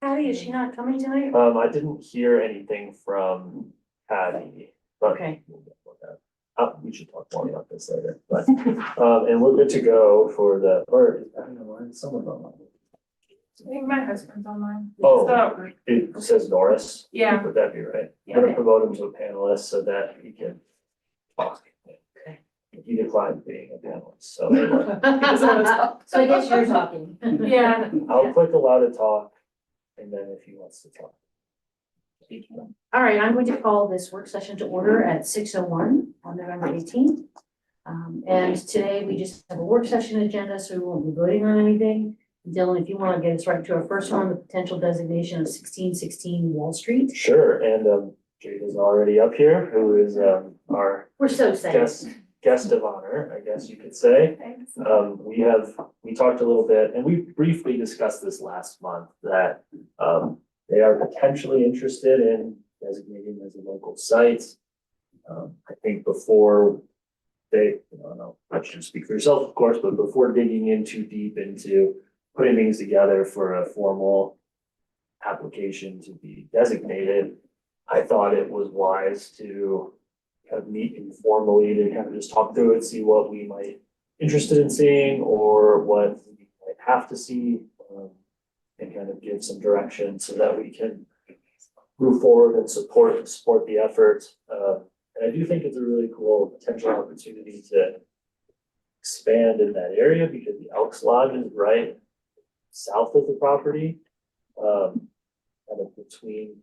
Patty, is she not coming tonight? I didn't hear anything from Patty, but. Okay. We should talk more about this later, but, and we're good to go for the, or, I don't know, someone's online. I think my husband's online. Oh, So, it says Norris. yeah, Would that be right? Yeah. I'm gonna promote him to a panelist so that he can talk. Okay. He declined being a panelist, so anyway, So I guess you're talking. yeah. I'll click allow to talk, and then if he wants to talk. All right, I'm going to call this work session to order at 6:01 on November 18th. And today we just have a work session agenda, so we won't be voting on anything. Dylan, if you want to get us right to our first one, the potential designation of 1616 Wall Street. Sure, and Jade is already up here, who is our We're so excited. guest of honor, I guess you could say. Thanks. We talked a little bit, and we briefly discussed this last month, that they are potentially interested in designating as a local site. I think before they, I don't know, I shouldn't speak for yourself, of course, but before digging in too deep into putting things together for a formal application to be designated, I thought it was wise to kind of meet informally to kind of just talk through it, see what we might interested in seeing or what we might have to see, and kind of give some direction so that we can move forward and support the effort. And I do think it's a really cool potential opportunity to expand in that area because the Elks Lodge is right south of the property, kind of between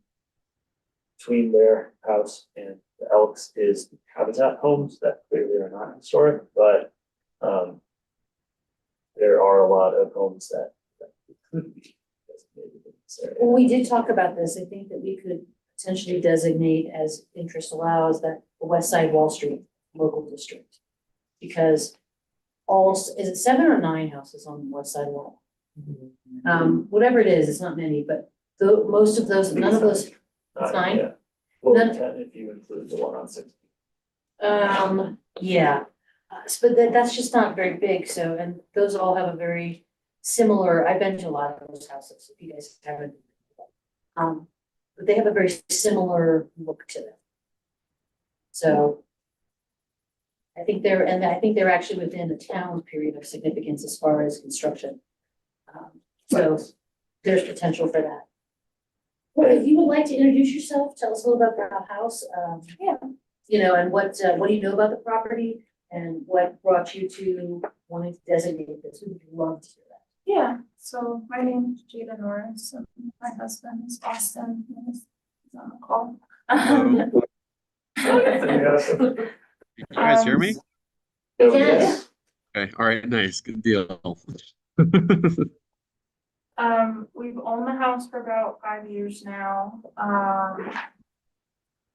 their house and the Elks is Habitat homes that clearly are not historic, but there are a lot of homes that could be designated in this area. Well, we did talk about this. I think that we could potentially designate as interest allows that the West Side Wall Street local district. Because is it 7 or 9 houses on the west side wall? Whatever it is, it's not many, but most of those, none of those, it's 9? Yeah. Well, None- 10 if you include the one on 60. Yeah, but that's just not very big, so, and those all have a very similar, I've been to a lot of those houses, if you guys haven't. But they have a very similar look to them. So. I think they're actually within a town period of significance as far as construction. So there's potential for that. Well, if you would like to introduce yourself, tell us a little about the house, Yeah. you know, and what do you know about the property and what brought you to wanting to designate this? We'd love to hear that. Yeah, so my name is Jada Norris, and my husband is Austin, he's on the call. You guys hear me? Yes. Okay, all right, nice, good deal. We've owned the house for about 5 years now.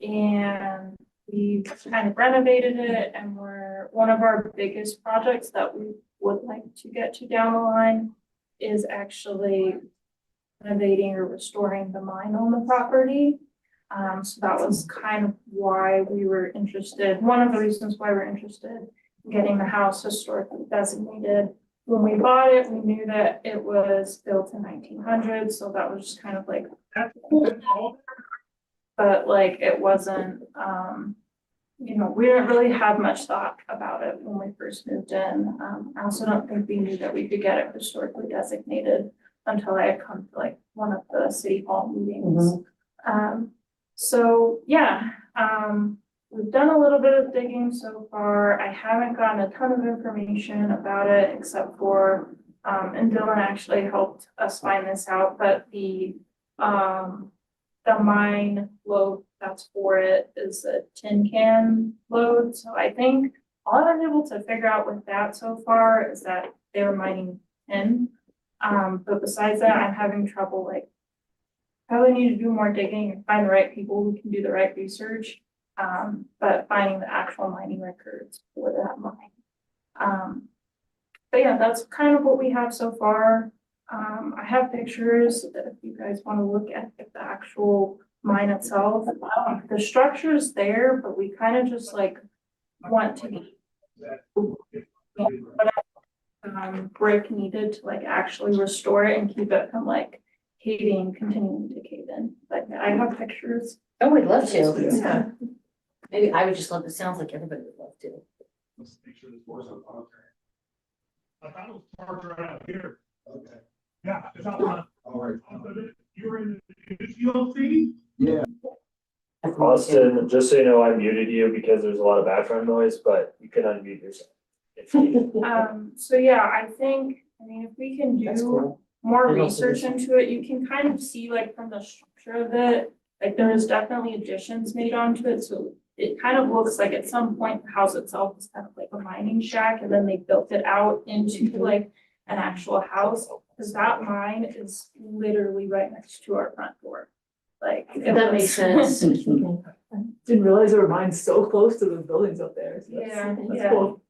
And we've kind of renovated it, and one of our biggest projects that we would like to get to down the line is actually renovating or restoring the mine on the property. So that was kind of why we were interested, one of the reasons why we're interested in getting the house historically designated. When we bought it, we knew that it was built in 1900, so that was just kind of like, but like it wasn't, you know, we didn't really have much thought about it when we first moved in. I also don't think we knew that we could get it historically designated until I had come to like one of the city hall meetings. So yeah, we've done a little bit of digging so far. I haven't gotten a ton of information about it except for, and Dylan actually helped us find this out, but the mine load that's for it is a tin can load. So I think all I was able to figure out with that so far is that they were mining tin. But besides that, I'm having trouble, like, probably need to do more digging and find the right people who can do the right research. But finding the actual mining records for that mine. But yeah, that's kind of what we have so far. I have pictures that if you guys want to look at the actual mine itself. The structure is there, but we kind of just like want to brick needed to like actually restore it and keep it from like continuing to cave in, but I have pictures. Oh, we'd love to, Yeah. yeah. Maybe I would just love, it sounds like everybody would love to. Let's make sure this door's unlocked. I thought it was parked right out here. Okay. Yeah, it's out front. All right. You're in, is GLC? Yeah. Austin, just so you know, I muted you because there's a lot of background noise, but you can unmute yourself. if needed. So yeah, I mean, if we can That's do cool. more And also research this- into it, you can kind of see like from the structure of it, like there is definitely additions made onto it, so it kind of looks like at some point the house itself was kind of like a mining shack, and then they built it out into like an actual house, because that mine is literally right next to our front door. Like. it That was- makes sense. Didn't realize there were mines so close to the buildings up there. So Yeah, that's yeah. cool.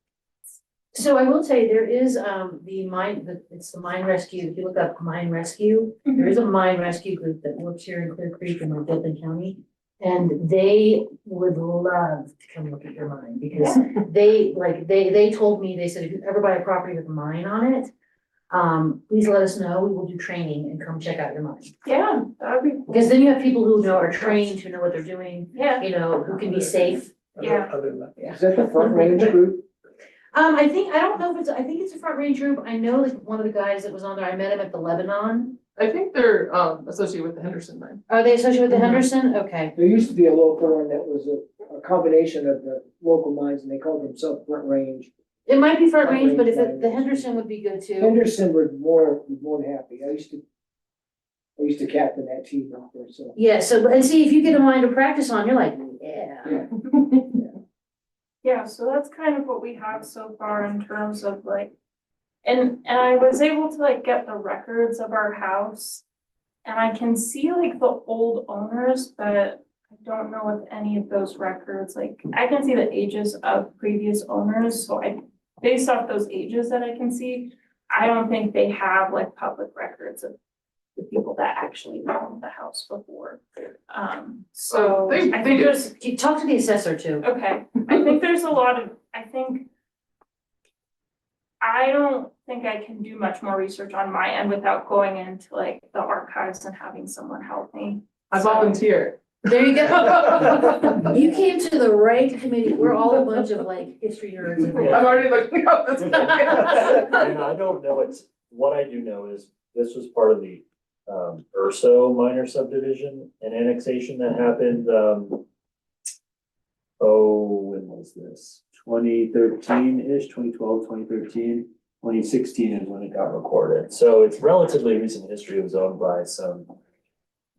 So I will tell you, there is, it's the mine rescue, if you look up mine rescue, there is a mine rescue group that works here in Clear Creek in Dutton County. And they would love to come look at your mine, because they told me, they said, if you ever buy a property with a mine on it, please let us know, we will do training and come check out your mine. Yeah, that'd be. Because then you have people who are trained, who know what they're doing, Yeah, who can be safe. Yeah. Other than that. Is that the front range group? I don't know if it's, I think it's a front range group. I know that one of the guys that was on there, I met him at the Lebanon. I think they're associated with the Henderson mine. Are they associated with the Mhm. Henderson? Okay. There used to be a local one that was a combination of the local mines, and they called themselves Front Range. It might be front Front range, but range if the mine. Henderson would be good too. Henderson were more than happy. I used to captain that team out there, so. Yeah, so, and see, if you get a mine to practice on, you're like, yeah. Yeah. yeah, so that's kind of what we have so far in terms of like. And I was able to like get the records of our house. And I can see like the old owners, but I don't know if any of those records, like, I can see the ages of previous owners, so based off those ages that I can see, I don't think they have like public records of the people that actually owned the house before. So They- I they think do. there's, You talk to the assessor too. okay, I think there's a lot of, I don't think I can do much more research on my end without going into like the archives and having someone help me. I volunteer. There you go. You came to the right committee. We're all a bunch of like history nerds. I'm already looking up this. And I don't know, what I do know is this was part of the Urso minor subdivision and annexation that happened, when was this? 2013-ish, 2012, 2013, 2016 is when it got recorded. So it's relatively recent history. It was owned by some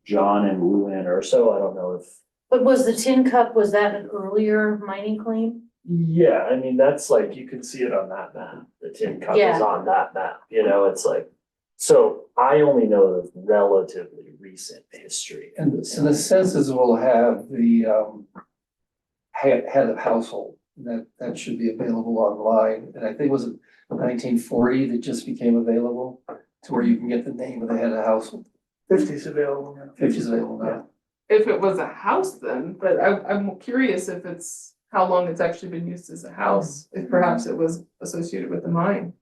John and Luann Urso. I don't know if. But was the tin cup, was that an earlier mining claim? Yeah, I mean, that's like, you can see it on that map. The tin cup is Yeah. on that map, it's like, so I only know the relatively recent history. And so the census will have the head of household, that should be available online. And I think it was 1940 that just became available to where you can get the name of the head of household. 50's available now. 50 is available now. If it was a house then, but I'm curious if it's, how long it's actually been used as a house, if perhaps it was associated with the mine.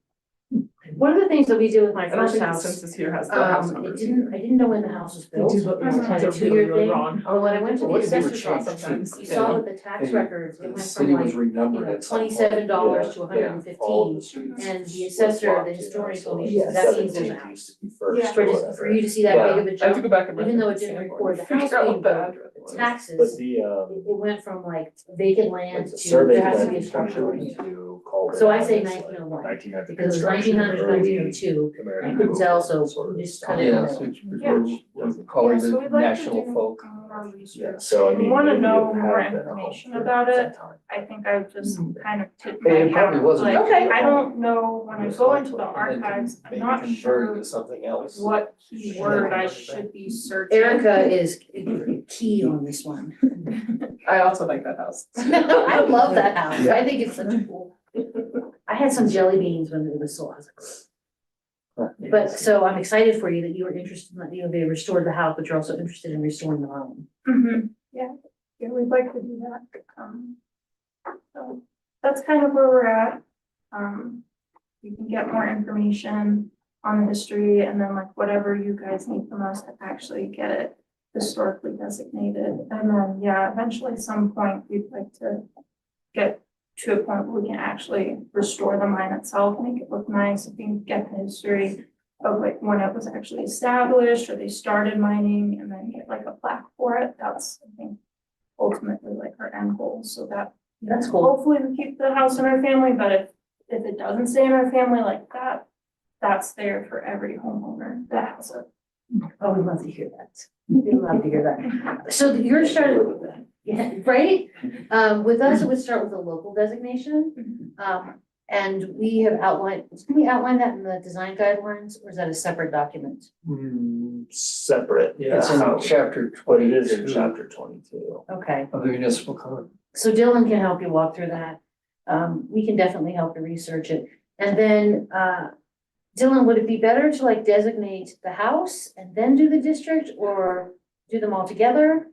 One of the things that we did with my I don't first think the house, census here has the house I numbers. didn't know when the house was built. They do look- It was kind of a they're two-year really thing. wrong. But when I went to the Well, they were assessor's changed office, sometimes. you saw Yeah. that the tax And records, it The went city from was like, renumbered at some point. $27 to Yeah, $115. all the streets And the was assessor, blocked, the historian so told me, like she said, that means there's a 17 house. used to be first Yeah. or For whatever. for you to see that big of a I have to jump, go back and. even though it reference didn't Sanborn record to the house figure out being what the built, address was. But taxes, the, it went from like vacant land like the to, survey there has to that be a the structure. county to call it. So I say out as, 1901, 1900 Because it was construction, 1900, early 1902, American I couldn't tell, so sort of we just stuff. cut it Yeah, in. so Yeah. we're calling So the we'd like to national do folk. more Yeah, research. so I We mean. wanna maybe know it more had been a home information for about some it. time. I think I just kind of tipped my It probably hat, was. like, Okay. I don't know, when I Most go likely, into the and then archives, I'm maybe not converted sure to something else. what keyword I should be searching. Erica is key on this one. I also like that house. I love that house, I think it's such a cool. I had some jelly beans when it was sold, I was like, but so I'm excited for you that you were interested in that, they restored the house, but you're also interested in restoring the home. Yeah, we'd like to do that. So that's kind of where we're at. You can get more information. on the history, and then like whatever you guys need from us to actually get it historically designated. And then, yeah, eventually at some point, we'd like to get to a point where we can actually restore the mine itself, make it look nice, if we can get the history of like when it was actually established, or they started mining, and then get like a plaque for it. That's, I think, ultimately like our end goal, so that That's cool. hopefully we keep the house in our family, but if it doesn't stay in our family like that, that's there for every homeowner that has it. Oh, we'd love to hear that. We'd love to hear that. So you're starting, yeah, right? With us, it would start with a local designation. And we have outlined, can we outline that in the design guidelines, or is that a separate document? Separate, yeah. It's in how- chapter But it is in 22 chapter 22. Okay, of the municipal code. so Dylan can help you walk through that. We can definitely help you research it. And then, Dylan, would it be better to like designate the house and then do the district, or do them all together?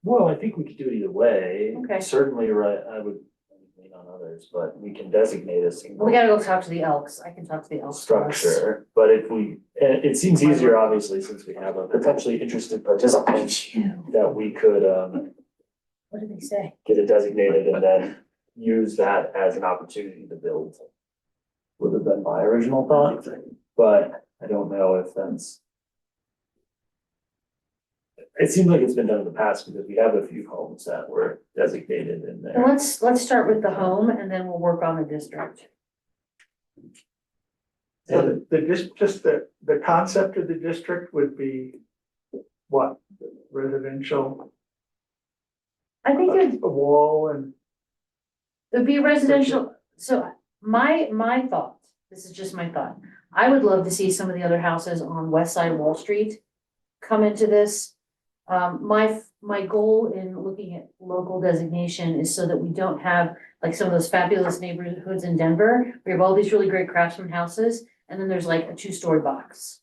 Well, I think we could do it either way. Okay. Certainly, right, I would lean on others, but we can designate a single We gotta go talk to the Elks. I can talk to the Elks. first. structure. But if we, and it seems easier, obviously, since we have a potentially interested participant, that we could What did they say? get it designated and then use that as an opportunity to build. Would have been my original thought, but I don't know if that's. It seems like it's been done in the past because we have a few homes that were designated in Well, there. let's start with the home and then we'll work on the district. So just the concept of the district would be what, residential, I think it a wall and. would be residential, so my thought, this is just my thought. I would love to see some of the other houses on West Side Wall Street come into this. My goal in looking at local designation is so that we don't have like some of those fabulous neighborhoods in Denver. We have all these really great craftsman houses, and then there's like a two-story box.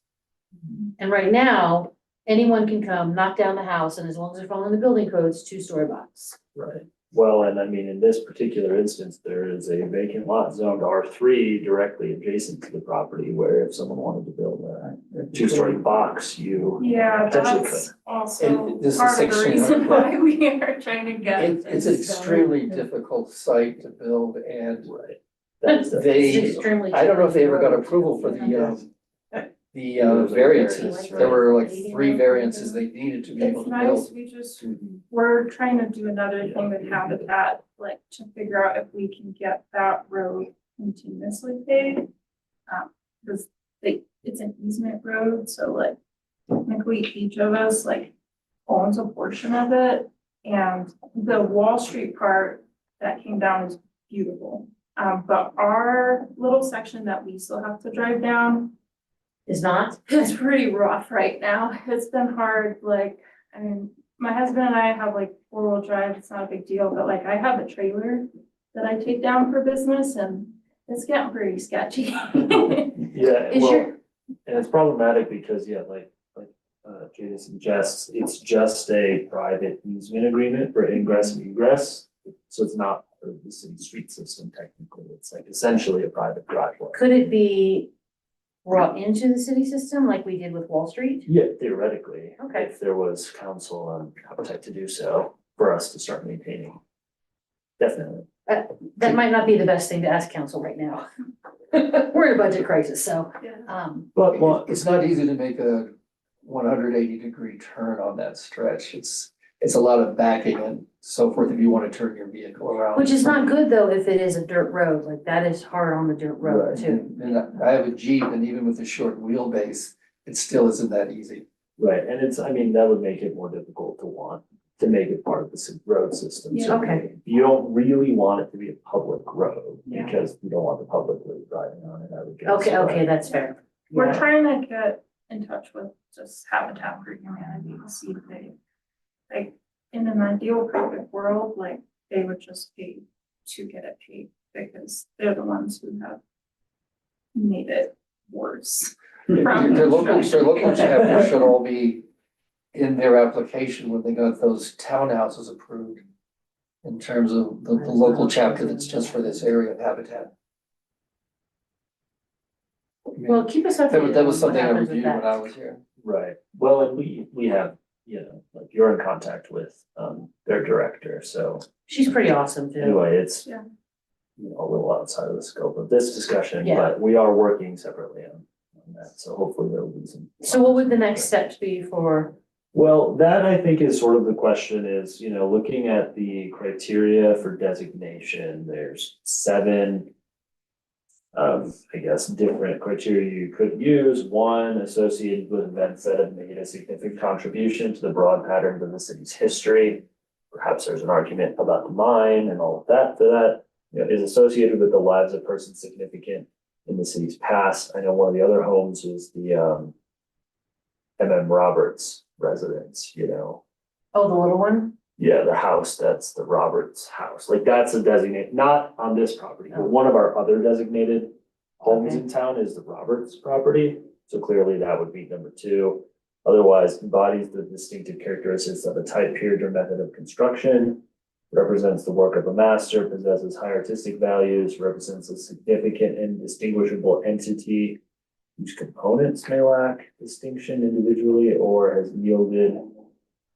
And right now, anyone can come knock down the house, and as long as they're following the building codes, two-story box. Right. Well, and I mean, in this particular instance, there is a vacant lot zoned R3 directly adjacent to the property where if someone wanted to build a two-story box, you. Yeah, Potentially that's also And this is part of the 16. reason why we are trying to get. It's an extremely difficult site to build, and Right. That's the. They- It's extremely I don't know if they ever got cheap. approval for the variances. There were like 3 variances they needed to be able It's to nice, build. we just, we're trying to do another thing with Habitat, like to figure out if we can get that road continuously paved. Because it's an easement road, so like technically each of us like owns a portion of it. And the Wall Street part that came down is beautiful. But our little section that we still have to drive down, Is not? it's pretty rough right now. It's been hard, like, I mean, my husband and I have like 4-wheel drive, it's not a big deal, but like I have a trailer that I take down for business and it's getting pretty sketchy. Yeah, Is well, your, and it's problematic because, yeah, like Jada suggests, it's just a private easement agreement for ingress and egress. So it's not part of the city street system technically, it's like essentially a private driveway. could it be brought into the city system like we did with Wall Street? Yeah, theoretically. Okay. If there was council appetite to do so, for us to start maintaining. Definitely. That might not be the best thing to ask council right now. We're in a budget crisis, so, Yeah. But, well, It's not easy to make a 180-degree turn on that stretch. It's a lot of backing and so forth if you want to turn your vehicle around. which is not good though if it is a dirt road, like that is hard on the dirt road Right. too. And I have a Jeep, and even with the short wheelbase, it still isn't that easy. right, and it's, I mean, that would make it more difficult to want to make it part of the road system. Yeah. So Okay. You don't really want it to be a public road Yeah. because you don't want the public really driving on it, I would guess. Okay, that's fair. We're Yeah. trying to get in touch with just Habitat for Humanity to see if they, like, in an ideal perfect world, like, they would just pay to get it paid because they're the ones who have made it worse. from Their local construction. chapter should all be in their application when they got those townhouses approved. In terms of the local chapter that's just for this area of habitat. Well, keep us updated. That was on what something I happens with reviewed when that. I was here. Right, well, and we have, you know, like you're in contact with, their director, so She's pretty awesome too. anyway, it's. Yeah. You know, a little outside of the scope of this discussion, Yeah. but we are working separately on that, so hopefully there will be some. So what would the next steps be for, Well, that I think is sort of the question is, you know, looking at the criteria for designation, there's 7. I guess, different criteria you could use. One, associated with events that have made a significant contribution to the broad patterns of the city's history. Perhaps there's an argument about the mine and all of that for that, you know, is associated with the lives of persons significant in the city's past. I know one of the other homes is the M.M. Roberts residence, you know. oh, the little one? Yeah, the house, that's the Roberts house, like that's a designated, not on this property, but one of our other designated homes in town is the Roberts property. So clearly that would be number 2. Otherwise embodies the distinctive characteristics of a type, period, or method of construction. Represents the work of a master, possesses high artistic values, represents a significant and distinguishable entity whose components may lack distinction individually or has yielded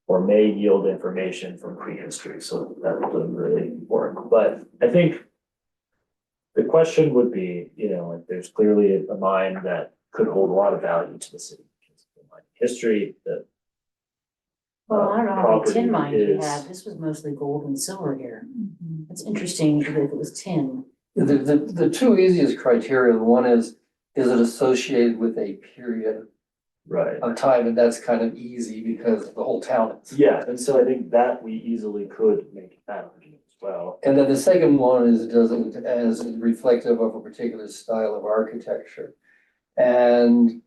or may yield information from prehistory, so that doesn't really work, but I think the question would be, you know, like there's clearly a mine that could hold a lot of value to the city. Because of the mining history, that Well, I don't know how many tin property mines we is- had. This was mostly gold and silver here. It's interesting if it was tin. The 2 easiest criteria, one is it associated with a period Right, of time? And that's kind of easy because the whole town is. yeah, and so I think that we easily could make that argument as well. And then the second one is, does it as reflective of a particular style of architecture? And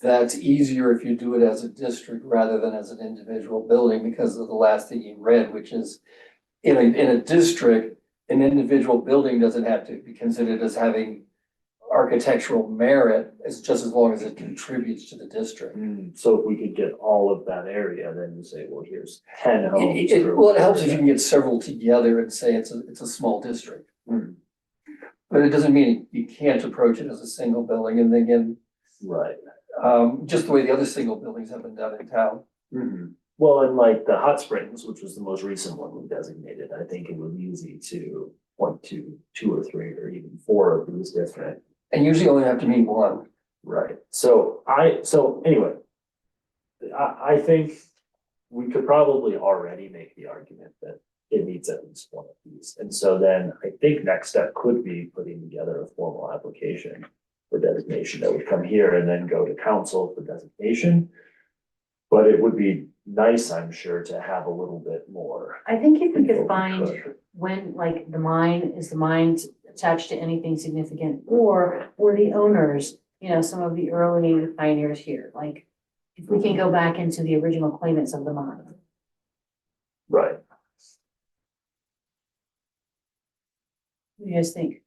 that's easier if you do it as a district rather than as an individual building because of the last thing you read, which is in a district, an individual building doesn't have to be considered as having architectural merit, as just as long as it contributes to the district. So if we could get all of that area, then you say, well, here's 10 homes. Well, it helps if you can get several together and say it's a small district. Hmm. But it doesn't mean you can't approach it as a single building, and again, Right. just the way the other single buildings have been done in town. Well, and like the hot springs, which was the most recent one we designated, I think it was easy to point to 2 or 3 or even 4 of these different. And usually only have to mean one. Right, so anyway. I think we could probably already make the argument that it needs at least one of these. And so then I think next step could be putting together a formal application for designation that would come here and then go to council for designation. But it would be nice, I'm sure, to have a little bit more. I think if we info could find when, like, the mine attached to anything significant, or the owners, you know, some of the early pioneers here, like, if we can go back into the original claimants of the mine. Right, What do you guys think?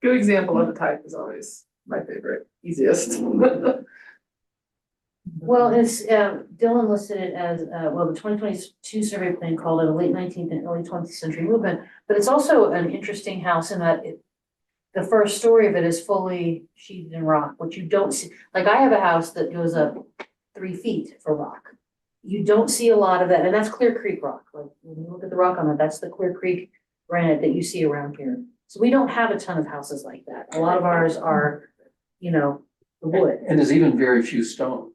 Good example of a type is always my favorite, easiest. Well, it's, Dylan listed it as, well, the 2022 survey plan called it a late 19th and early 20th century movement, but it's also an interesting house in that the first story of it is fully sheathed in rock, which you don't see. Like, I have a house that goes up 3 feet for rock. You don't see a lot of that, and that's Clear Creek rock. Like, when you look at the rock on it, that's the Clear Creek granite that you see around here. So we don't have a ton of houses like that. A lot of ours are, you know, the wood. And there's even very few stone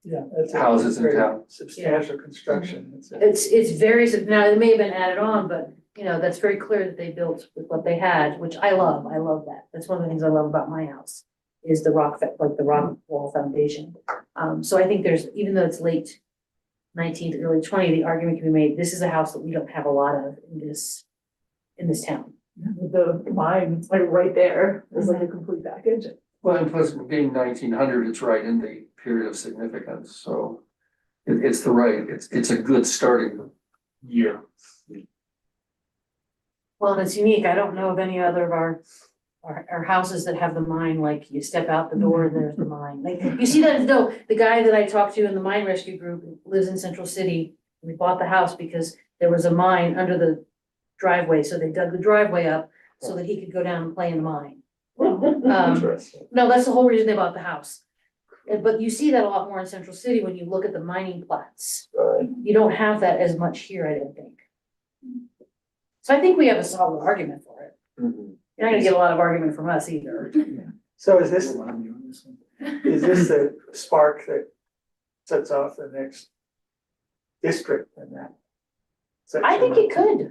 Yeah. That's houses in very town. Substantial construction. It's very, now it may have been added on, but you know, that's very clear that they built with what they had, which I love that. That's one of the things I love about my house, is the rock, like the rock wall foundation. So I think there's, even though it's late 19th, early 20th, the argument can be made, this is a house that we don't have a lot of in this town. The mine, it's like right there, it's like a complete package. Well, and plus being 1900, it's right in the period of significance, so it's a good starting year. Well, and it's unique. I don't know of any other of our houses that have the mine, like you step out the door, there's the mine. Like, you see that, no, the guy that I talked to in the mine rescue group lives in Central City. We bought the house because there was a mine under the driveway, so they dug the driveway up so that he could go down and play in the mine. Interesting. No, that's the whole reason they bought the house. But you see that a lot more in Central City when you look at the mining plats. Right. You don't have that as much here, I don't think. So I think we have a solid argument for it. Mhm. You're not gonna get a lot of argument from us either. So is this the spark that sets off the next district in that I think it could.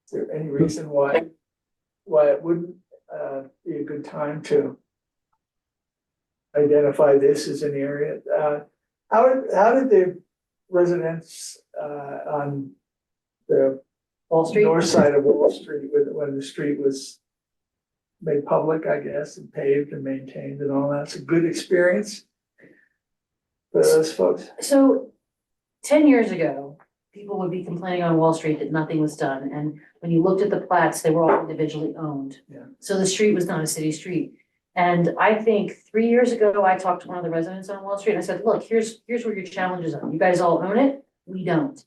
Is there any reason why it wouldn't be a good time to identify this as an area? How did the residents on the Wall Street. north side of Wall Street, when the street was made public, I guess, and paved and maintained and all that, it's a good experience for those folks? So 10 years ago, people would be complaining on Wall Street that nothing was done. And when you looked at the plats, they were all individually owned. Yeah. So the street was not a city street. And I think 3 years ago, I talked to one of the residents on Wall Street and I said, look, here's where your challenges are. You guys all own it, we don't.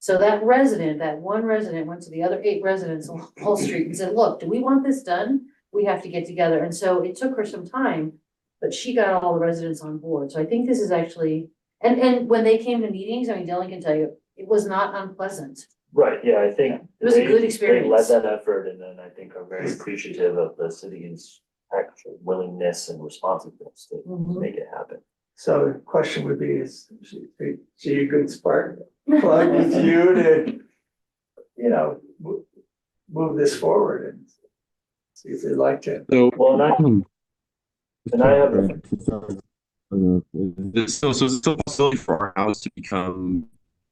So that one resident went to the other 8 residents on Wall Street and said, look, do we want this done? We have to get together. And so it took her some time, but she got all the residents on board. So I think this is actually, and when they came to meetings, I mean, Dylan can tell you, it was not unpleasant. Right, yeah, I think. It was a they- good They experience. led that effort and then I think are very appreciative of the city's actual willingness and responsiveness to Mhm. make it happen. So the question would be, is she a good spark plug with you to, move this forward and see if they'd like to? So. Well, and I have, So is it still a possibility for our house to become,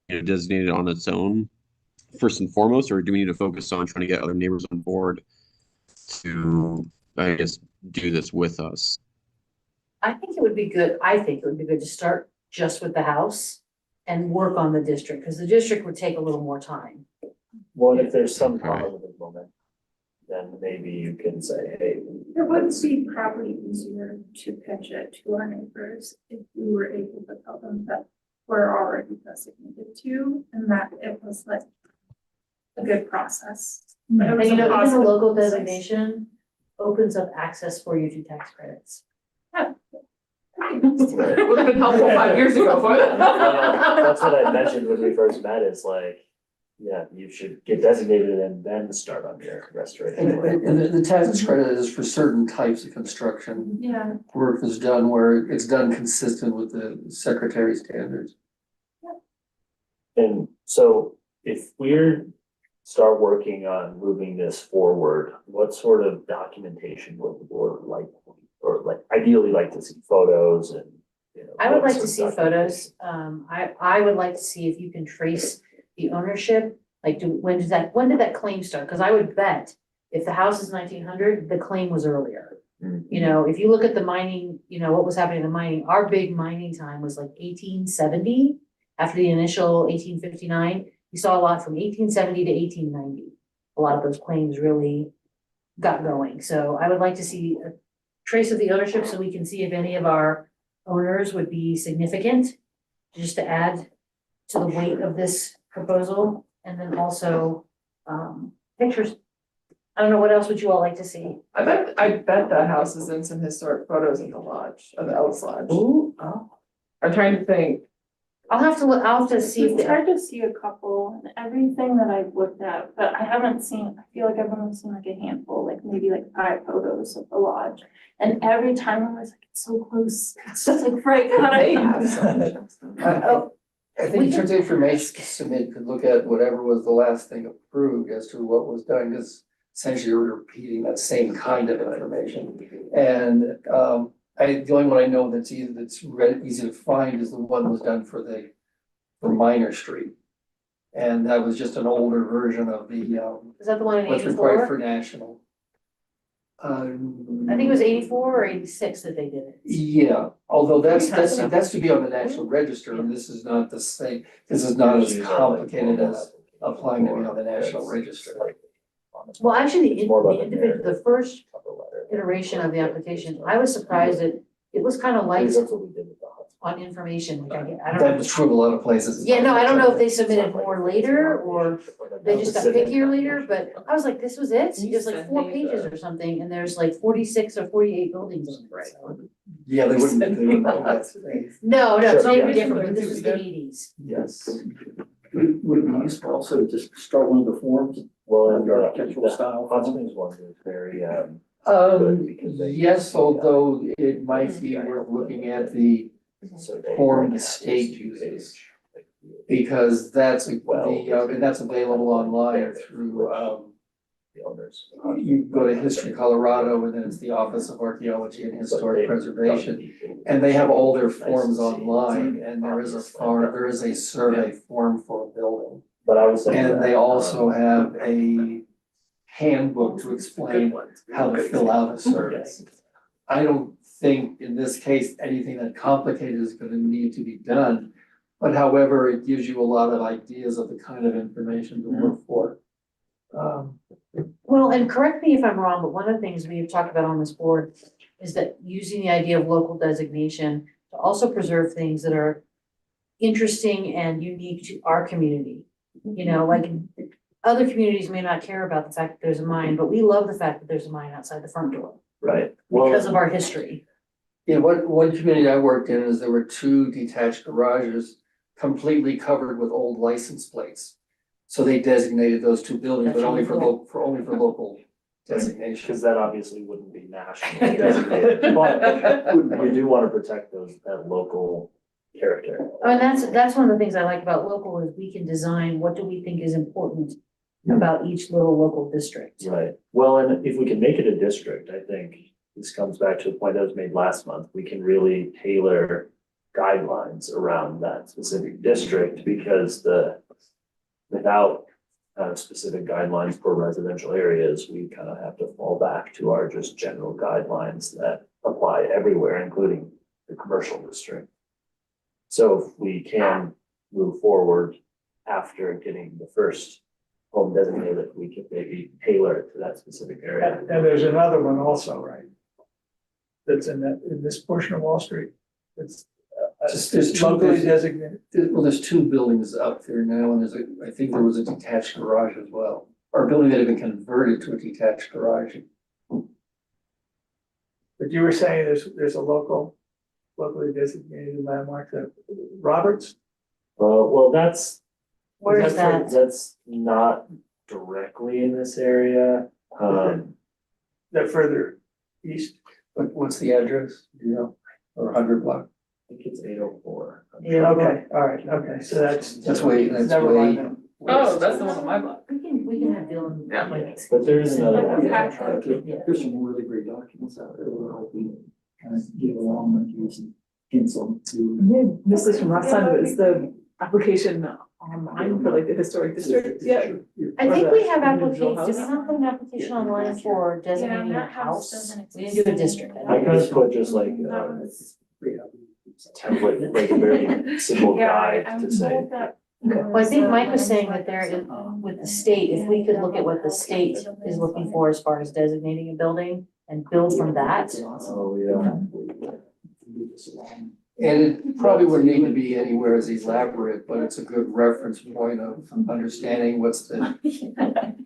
designated on its own first and foremost, or do we need to focus on trying to get other neighbors on board to, I guess, do this with us? I think it would be good to start just with the house and work on the district, because the district would take a little more time. well, if there's some Okay. positive moment, then maybe you can say, hey. It would be probably easier to pitch it to our neighbors if we were able to tell them that we're already designated to, and that it was like a good process. But it And was you know, even a positive local process. designation opens up access for you to tax credits. It would have been helpful 5 years ago for them. That's what I mentioned when we first met, is like, yeah, you should get designated and then start on your restoration. And the tax credit is for certain types of construction. Yeah, Work is done where it's done consistent with the secretary standards. And so if we're start working on moving this forward, what sort of documentation would the board like, or like ideally like to see photos and, I would what like to sort of see photos. I would like to see if you can trace the ownership. Like, when did that claim start? Because I would bet if the house is 1900, the claim was earlier. Mhm. If you look at the mining, what was happening in the mining, our big mining time was like 1870. After the initial 1859, you saw a lot from 1870 to 1890. A lot of those claims really got going. So I would like to see a trace of the ownership so we can see if any of our owners would be significant, just to add to the weight of this proposal. And then also, pictures. I don't know, what else would you all like to see? I bet that house is in some historic photos in the lodge, of the Ellis Lodge. Ooh, oh, I'm trying to think. I'll have to see if we tried to see a couple and everything that I've looked at, but I haven't seen, I feel like I've only seen like a handful, like maybe like 5 photos of the lodge. And every time I was like, it's so close, it's just like right. They have some. I think in terms of information to submit, could look at whatever was the last thing approved as to what was done, because essentially we're repeating that same kind of information. And the only one I know that's easy to find is the one that was done for Minor Street. And that was just an older version of the Is that the one in what's required 84? for national. I think it was 84 or 86 that they did it. Yeah, although that's to be on the National Register, and this is not the same, this is not as complicated as applying to be on the National Register. Well, actually, It's more about the the individual, narrative. the first Cover letter. iteration of the application, I was surprised that it was kind of light That's what we did with the hot. on information, like I don't That know. was true of a lot of places. Yeah, no, I don't know if they submitted more later or they just got Specific. pickier later, but I was like, this was it? It was like 4 pages or something, and there's like 46 or 48 buildings on it, so. Yeah, they wouldn't do that. No, Sure, it's maybe yeah. different, but this was the eighties. Yes, Would it be useful also to just start one of the forms? well, and Under architectural style. Hot Springs one is very, good because they. Yes, although it might be worth looking at the, So they form break the out state those uses. two-page, because that's Well, and that's available online through, The owners. you go to History Colorado, and then it's the Office of Archaeology and Historic Preservation. And they have all their forms online, and there is a survey form for a building. But I was saying. And that, they also have a handbook to explain how to fill out a survey. Yes. I don't think in this case, anything that complicated is gonna need to be done. But however, it gives you a lot of ideas of the kind of information to look for. Well, and correct me if I'm wrong, but one of the things we have talked about on this board is that using the idea of local designation to also preserve things that are interesting and unique to our community. You know, like other communities may not care about the fact that there's a mine, but we love the fact that there's a mine outside the front door Right, because of well, our history. Yeah, one community I worked in is there were 2 detached garages completely covered with old license plates. So they designated those 2 buildings, but That's only for really local designation. because that obviously wouldn't be nationally designated, but we do want to protect that local character. And that's one of the things I like about local is we can design, what do we think is important about each little local district? Right, well, and if we can make it a district, I think this comes back to a point that was made last month, we can really tailor guidelines around that specific district, because without specific guidelines for residential areas, we kind of have to fall back to our just general guidelines that apply everywhere, including the commercial district. So if we can move forward after getting the first home designated, we can maybe tailor it to that specific area. And there's another one also, right? That's in this portion of Wall Street. It's There's 2 locally buildings. designated. Well, there's 2 buildings up there now, and I think there was a detached garage as well, or a building that had been converted to a detached garage. But you were saying there's a locally designated landmark that Roberts? Well, that's. Where is that? That's not directly in this area. That further east? But what's the address, do you know, or 100 block? I think it's 804. Yeah. Okay, all right, okay, so that's. That's way. Never mind then. Oh, that's the one on my block. We can have Dylan. Yeah. like, But there is another one. Yeah. There's some really great documents out there that will help you kind of get along and give you some hints on to. This is from last time, but is the application online for like the historic district? Yeah. I think we have Individual applications, did we house? not put an application online for designating a that house house? doesn't We didn't do a exist district. I kind of put just like That was- template, like a very simple Yeah, guide I'm to say. told that. Well, I think Mike was saying that there is, with the state, if we could look at what the state is looking for as far as designating a building and build from that. Oh, yeah. And it probably wouldn't need to be anywhere as elaborate, but it's a good reference point of understanding what's the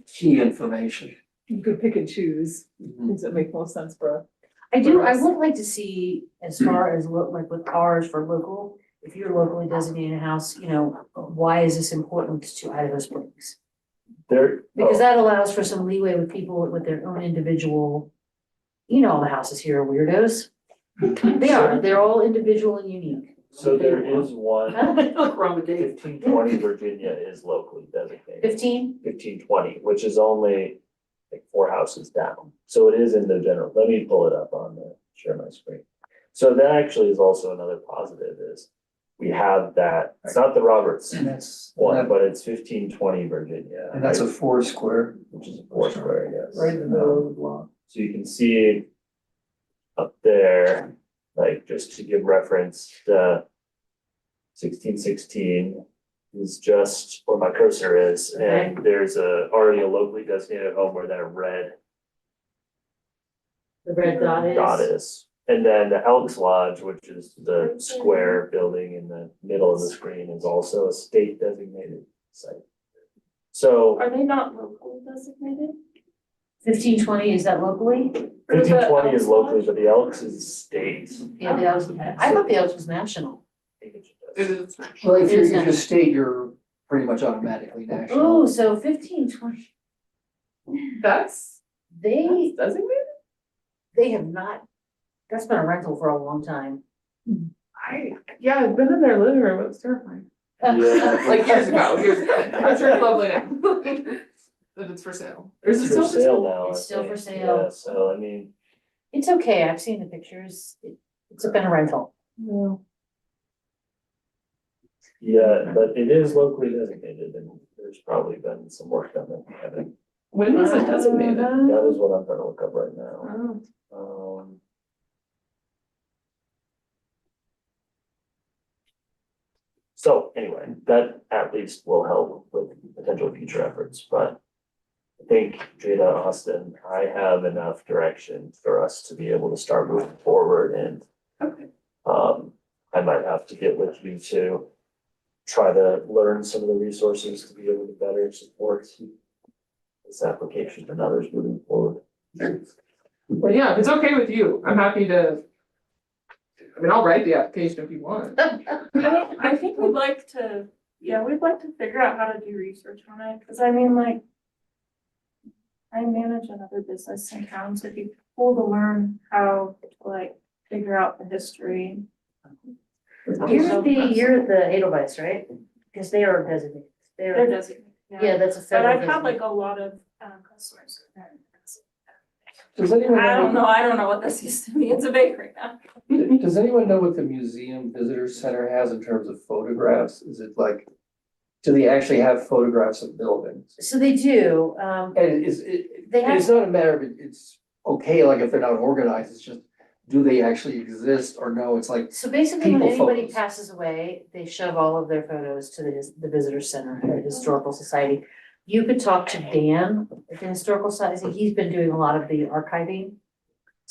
key information. You could pick and choose, Mhm. things that make most sense for. I would like to see, as far as like with ours for local, if you're locally designating a house, you know, why is this important to Idaho Springs? There. Because that allows for some leeway with people with their own individual, you know, all the houses here are weirdos. They're all individual and unique. So there is one, Look wrong with Dave. 1520 Virginia is locally designated. 15? Which is only like 4 houses down. So it is in the general, let me pull it up on the, share my screen. So that actually is also another positive is we have that, it's not the Roberts And that's, one, but it's 1520 Virginia. and that's a 4 square. Which is a 4 square, yes. Right in the middle of the block. So you can see up there, like just to give reference, the 1616 is just where my cursor is, and there's already a locally designated home where that red The red dot is. dot is. And then the Elks Lodge, which is the square building in the middle of the screen, is also a state designated site. So Are they not locally designated? 1520, is that locally? Or is 1520 that is locally, Elks but the Elks is state. Yeah, the Elks, I thought the Elks was national. It is. Well, if It is you're national. state, you're pretty much automatically national. Ooh, so 1520, That's they, designated? they have not, that's been a rental for a long time. Yeah, I've been in their living room, it was terrifying. Yeah. Like years ago, I'm sure it's lovely now. That it's for sale. Or is it It's still for for sale? sale now. It's I still think. for sale. Yeah, so I mean, It's okay, I've seen the pictures, it's been a rental. yeah, but it is locally designated and there's probably been some work done that we haven't. When was it designated? That is what I'm trying to look up right now. Oh, So anyway, that at least will help with potential future efforts, but I think Jada, Austin, I have enough direction for us to be able to start moving forward and okay. I might have to get with you to try to learn some of the resources to be able to better support this application and others moving forward. Well, yeah, if it's okay with you, I'm happy to. I mean, I'll write the application if you want. I think we'd like to, yeah, we'd like to figure out how to do research on it, because I mean, like, I manage another business in town, so it'd be cool to learn how to like figure out the history. You're the Edelweiss, right? Because they are designated, They're designated, yeah, that's a But federal I've had designation. like a lot of customers. Does anyone I don't know, know, I don't know what this used to be, it's a bakery now. does anyone know what the museum visitor center has in terms of photographs? Is it like, do they actually have photographs of buildings? So they do, And is it, They have- it's not a matter of it's okay, like if they're not organized, it's just, do they actually exist or no? It's like, so basically when People anybody photos. passes away, they shove all of their photos to the visitor center at the Historical Society. You could talk to Dan at the Historical Society, he's been doing a lot of the archiving.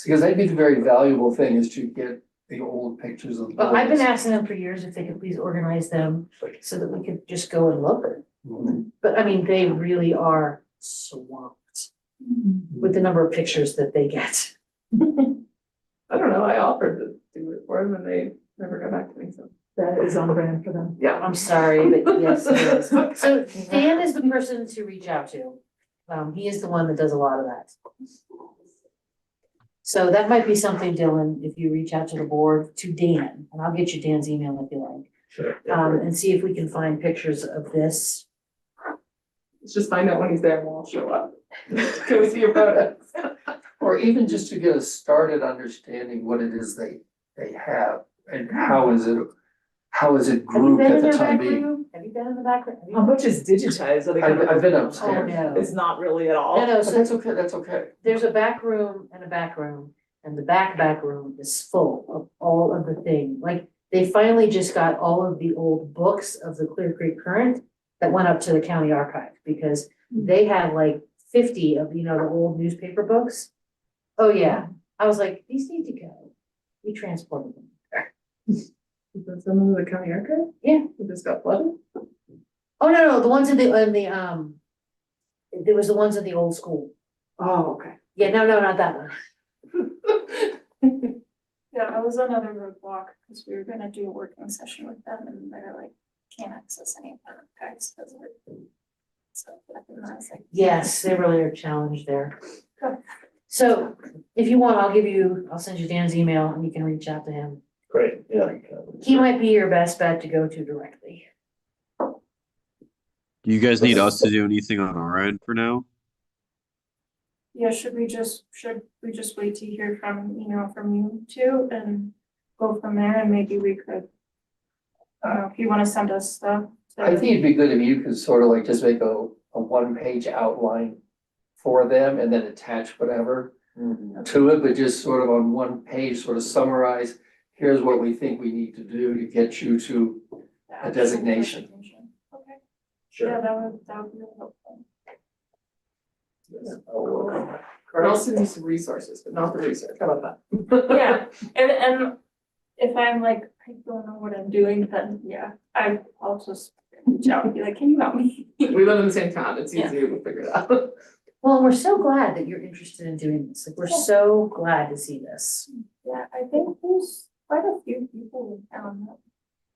because that'd be the very valuable thing is to get the old pictures of the Well, I've been buildings. asking them for years if they could please organize them so that we could just go and look. Mhm. But I mean, they really are swamped with the number of pictures that they get. I don't know, I offered to do it for them and they never got back to me, so. That is on brand for them. Yeah. I'm sorry, but yes, it is. So Dan is the person to reach out to. He is the one that does a lot of that. So that might be something, Dylan, if you reach out to the board, to Dan, and I'll get you Dan's email if you like. Sure. And see if we can find pictures of this. Let's just find out when he's there and we'll all show up. Can we see your photos? Or even just to get a started understanding what it is they have and how is it Have you grouped been at in the their time back being? room? Have you been in the back room? Have you- How much is digitized? Are they kind of- I've been Oh, upstairs. no. It's not really at all. No, no, But so that's okay, that's okay. there's a back room and a back room, and the back room is full of all of the thing. Like, they finally just got all of the old books of the Clear Creek Current that went up to the county archive, because they had like 50 of, the old newspaper books. Oh, yeah, I was like, these need to go. We transported them. Is that some of the county archive? Yeah. It just got flooded? Oh, no, the ones in the, there was the ones in the old school. Oh, okay. Yeah, no, not that one. Yeah, that was another roadblock, because we were gonna do a working session with them, and they're like, can't access any of our archives because of it. So, and I was like. Yes, they really are challenged there. Good. So if you want, I'll send you Dan's email and you can reach out to him. Great, yeah. He might be your best bet to go to directly. Do you guys need us to do anything on our end for now? Yeah, should we just wait to hear from you two and go from there, and maybe we could, if you wanna send us stuff. I think it'd be good if you could sort of like just make a one-page outline for them and then attach whatever to it, but just sort of on one page, sort of summarize, here's what we think we need to do to get you to a designation. Okay, yeah, Sure. that would be really helpful. Yes, I'll, Or I'll send you some resources, but not the research, how about that? Yeah, and if I'm like, I don't know what I'm doing, then yeah, I'll just reach out and be like, can you help me? We live in the same town, it's easier to figure it out. Well, we're so glad that you're interested in doing this. Like, we're so glad to see this. Yeah, I think there's quite a few people in town that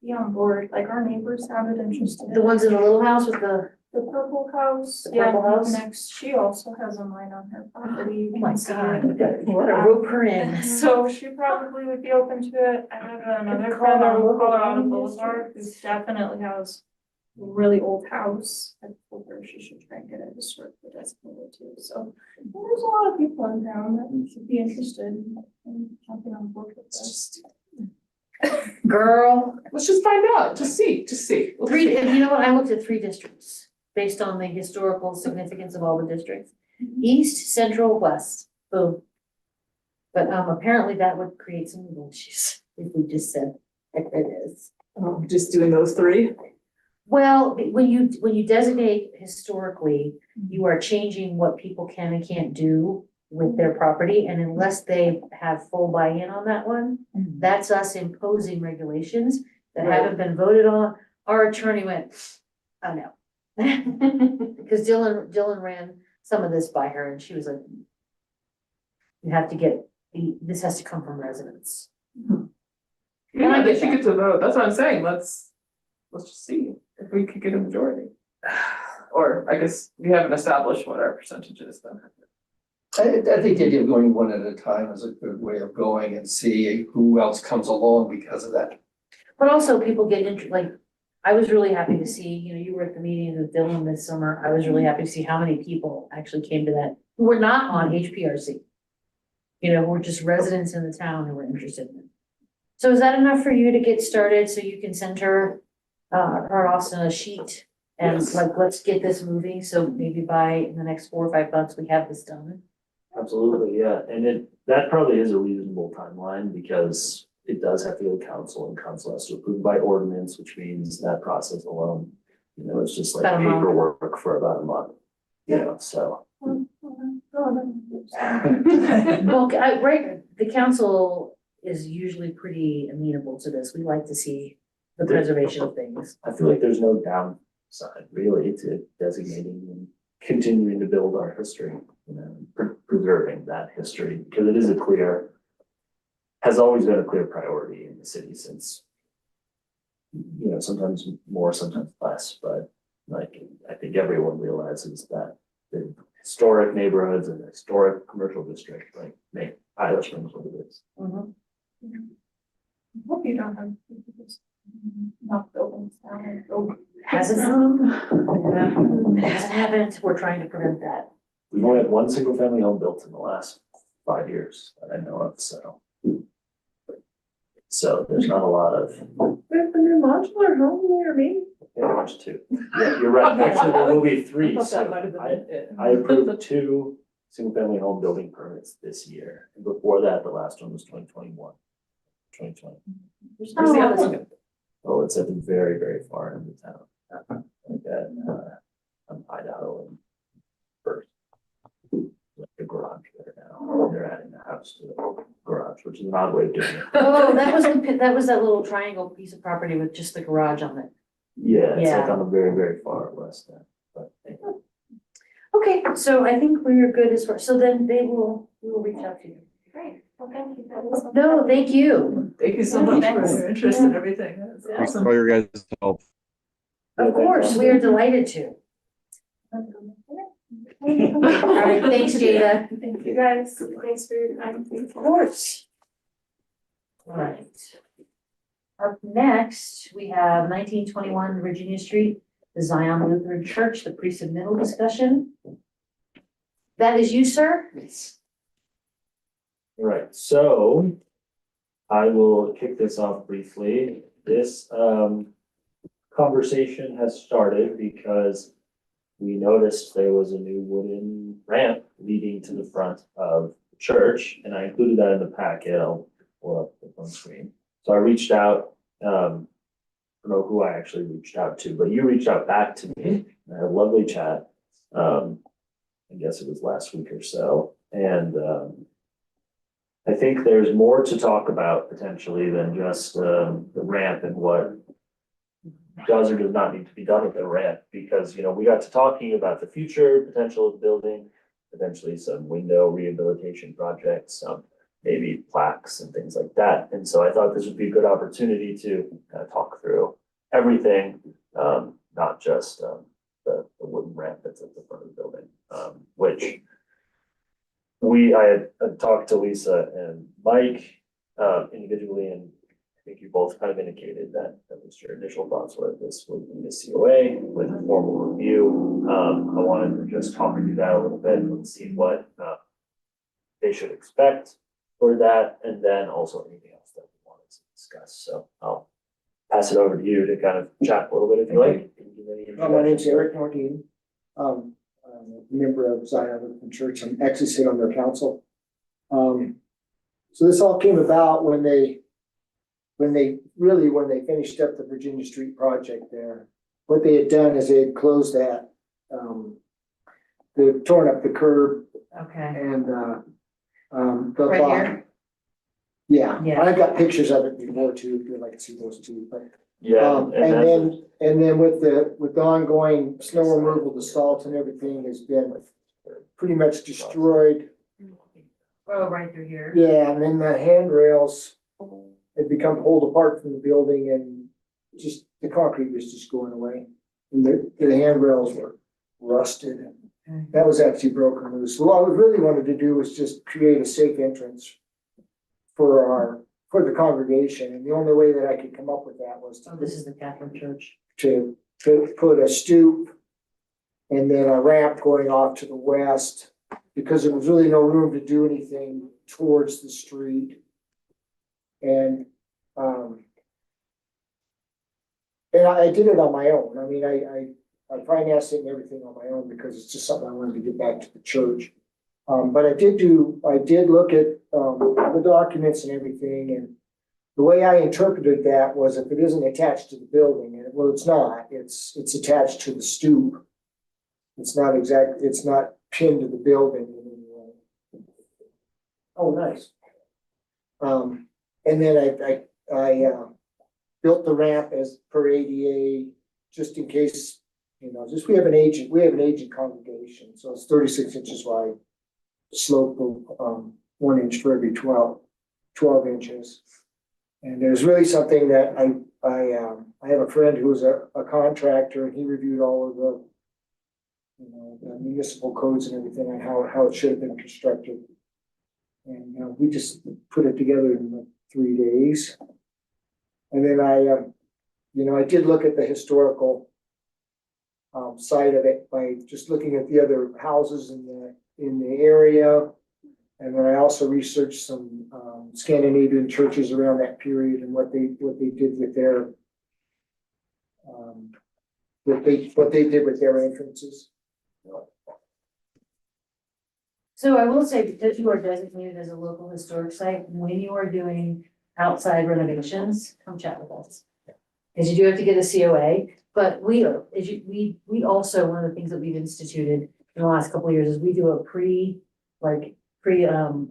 be on board, like our neighbors sounded interested. The ones in the little house with the, The purple house, The yeah, purple house? next, she also has a mine on her property. You oh my can see God, it. we gotta rope her in. So she probably would be open to it. I have another Call friend our on local Colorado planning Boulevard who definitely has a really old house. I told her she should try and get it historically designated too. So there's a lot of people in town that should be interested in jumping on board with this. Girl, Let's just find out, just see. We'll three, see. and you know what? I looked at 3 districts based on the historical significance of all the districts. East, central, west, boom. But apparently that would create some legal issues if we just said, heck it is. Just doing those 3. Well, when you designate historically, you are changing what people can and can't do with their property, and unless they have full buy-in on that one, that's us imposing regulations that haven't been voted on. Our attorney went, oh no. Because Dylan ran some of this by her, and she was like, you have to get, this has to come from residents. Yeah, they should get to vote, that's what I'm saying, let's just see if we could get a majority. Or I guess we haven't established what our percentage is then. I think the idea of going one at a time is a good way of going and see who else comes along because of that. But also people get like, I was really happy to see, you were at the meeting with Dylan this summer. I was really happy to see how many people actually came to that, who were not on HPRC. Who were just residents in the town who were interested in it. So is that enough for you to get started so you can send her, Austin a sheet? And Yes. like, let's get this moving, so maybe by in the next 4 or 5 months, we have this done. Absolutely, yeah, and that probably is a reasonable timeline because it does have to go to council and council has to approve by ordinance, which means that process alone, it's just like About a month. paperwork for about a month. So. Well, the council is usually pretty amenable to this. We like to see the preservation of things. I feel like there's no downside really to designating and continuing to build our history, preserving that history, because it is has always been a clear priority in the city since, sometimes more, sometimes less, but like, I think everyone realizes that the historic neighborhoods and the historic commercial district, like, make Idaho Springs what it is. Mhm. I hope you don't have people just knock buildings down and build. Hasn't, it hasn't happened. We're trying to prevent that. We've only had one single family home built in the last 5 years that I know of, so there's not a lot of, We have the new modular home near me. there's 2. Yeah, you're right, actually, there will be 3, I thought that so might have been it. I approved 2 single family home building permits this year, and before that, the last one was 2021. 2020. There's Where's the not a other lot of- one? Oh, it's at the very, very far end of town. Like at, Idaho and first. Like the garage there now, they're adding a house to the garage, which is an odd way of doing it. Oh, that was that little triangle piece of property with just the garage on it. Yeah, it's like Yeah. on the very, very far west end, but anyway. Okay, so I think we're good as far, so then we will reach out to you. Great, well, thank you. That was- No, thank you. Thank you so much for Thanks. your interest in everything. That's Thanks awesome. for all your guys' help. Of course, we are delighted to. All right, thanks, Jada. Thank you guys, thanks for your time. Of course. All right. Up next, we have 1921 Virginia Street, the Zion Lutheran Church, the pre-submittal discussion. That is you, sir? All right, so I will kick this off briefly. This conversation has started because we noticed there was a new wooden ramp leading to the front of the church, and I included that in the packet. I'll pull up the phone screen. So I reached out, I don't know who I actually reached out to, but you reached out back to me. I had a lovely chat. I guess it was last week or so, and I think there's more to talk about potentially than just the ramp and what does or does not need to be done with the ramp, because, you know, we got to talking about the future potential of the building, potentially some window rehabilitation projects, some maybe plaques and things like that. And so I thought this would be a good opportunity to kind of talk through everything, not just the wooden ramp that's at the front of the building, which I had talked to Lisa and Mike individually, and I think you both kind of indicated that was your initial thoughts were this would be a COA with a formal review. I wanted to just talk through that a little bit and see what they should expect for that, and then also anything else that we wanted to discuss. So I'll pass it over to you to kind of chat a little bit if you like. My name's Eric Nordine. I'm a member of Zion Lutheran Church. I'm actually sit on their council. So this all came about when they finished up the Virginia Street project there. What they had done is they had closed that, they've torn up the curb Okay. and, the Right block. here? Yeah, Yeah. I've got pictures of it before too, if you'd like to see those too, but. Yeah, And then with the ongoing snow removal, the salt and everything has been pretty much destroyed. Oh, right through here. Yeah, and then the handrails had become pulled apart from the building and just, the concrete was just going away. And the handrails were rusted. Okay. That was actually broken loose. So what we really wanted to do was just create a safe entrance for the congregation. And the only way that I could come up with that was Oh, this is the Catholic Church. to put a stoop and then a ramp going off to the west, because there was really no room to do anything towards the street. And I did it on my own. I mean, I financed it and everything on my own because it's just something I wanted to get back to the church. But I did look at the documents and everything, and the way I interpreted that was if it isn't attached to the building, and well, it's not, it's attached to the stoop. It's not pinned to the building in any way. Oh, nice. And then I built the ramp as per ADA, just in case, you know, we have an aging congregation, so it's 36 inches wide. Slope of 1 inch for every 12 inches. And there's really something that I have a friend who's a contractor, and he reviewed all of the, you know, the municipal codes and everything on how it should have been constructed. And we just put it together in like 3 days. And then I did look at the historical side of it by just looking at the other houses in the area. And then I also researched some Scandinavian churches around that period and what they did with their entrances. So I will say, because you are designated as a local historic site, when you are doing outside renovations, come chat with us. Because you do have to get a COA, but we also, one of the things that we've instituted in the last couple of years is we do a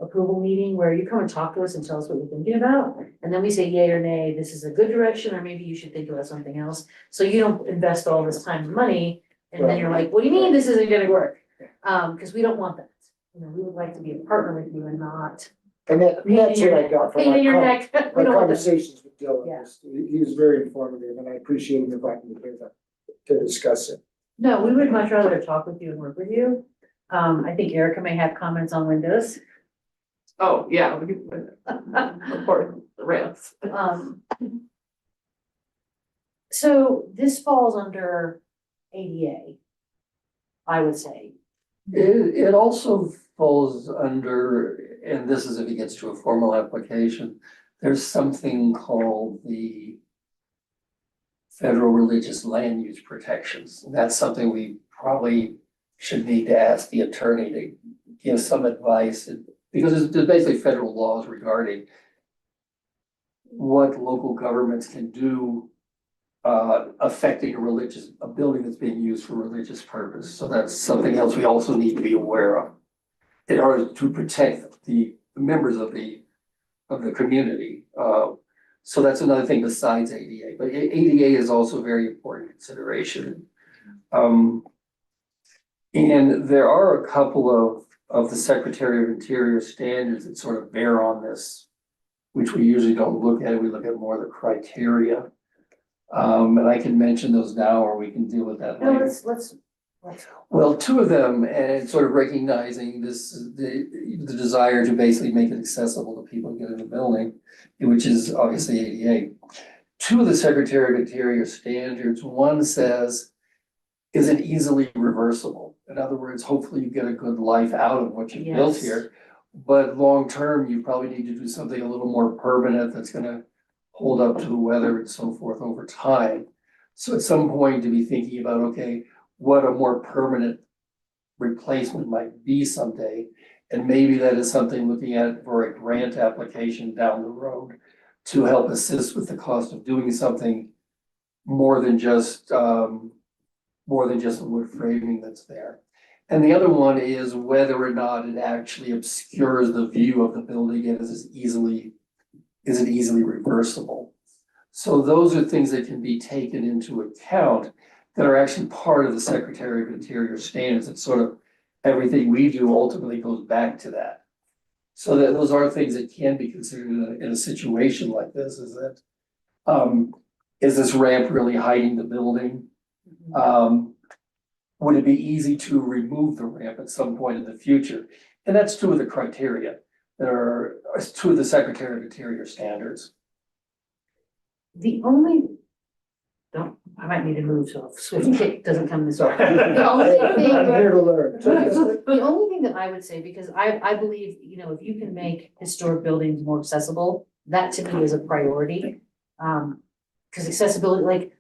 approval meeting where you come and talk to us and tell us what you're thinking about. And then we say yay or nay, this is a good direction, or maybe you should think about something else. So you don't invest all this time and money, and then you're like, what do you mean this isn't gonna work? Because we don't want that. You know, we would like to be a partner with you and not. And that's what I got from Pain in your neck. my We don't want that. conversations with Dylan. Yeah. He was very informative, and I appreciate him inviting me here to discuss it. No, we would much rather talk with you and work with you. I think Erica may have comments on windows. Oh, yeah, we could, of course, the ramps. So this falls under ADA, I would say. It also falls under, and this is if it gets to a formal application, there's something called the Federal Religious Land Use Protections. That's something we probably should need to ask the attorney to give some advice, because there's basically federal laws regarding what local governments can do affecting a building that's being used for religious purpose. So that's something else we also need to be aware of in order to protect the members of the community. So that's another thing besides ADA, but ADA is also a very important consideration. And there are a couple of the Secretary of Interior standards that sort of bear on this, which we usually don't look at, we look at more the criteria. And I can mention those now, or we can deal with that No, later. let's. Well, two of them, and sort of recognizing this, the desire to basically make it accessible to people to get in the building, which is obviously ADA. Two of the Secretary of Interior standards, one says, is it easily reversible? In other words, hopefully you get a good life out of what you've built Yes. here. But long-term, you probably need to do something a little more permanent that's gonna hold up to the weather and so forth over time. So at some point to be thinking about, okay, what a more permanent replacement might be someday. And maybe that is something looking at for a grant application down the road to help assist with the cost of doing something more than just the wood framing that's there. And the other one is whether or not it actually obscures the view of the building and is it easily reversible. So those are things that can be taken into account that are actually part of the Secretary of Interior standards. It's sort of everything we do ultimately goes back to that. So that those are things that can be considered in a situation like this, is that, is this ramp really hiding the building? Would it be easy to remove the ramp at some point in the future? And that's two of the criteria that are two of the Secretary of Interior standards. The only, I might need to move, so if Swift Kick doesn't come this way. The only thing, I'm here to learn. the only thing that I would say, because I believe, if you can make historic buildings more accessible, that to me is a priority. Because accessibility, like,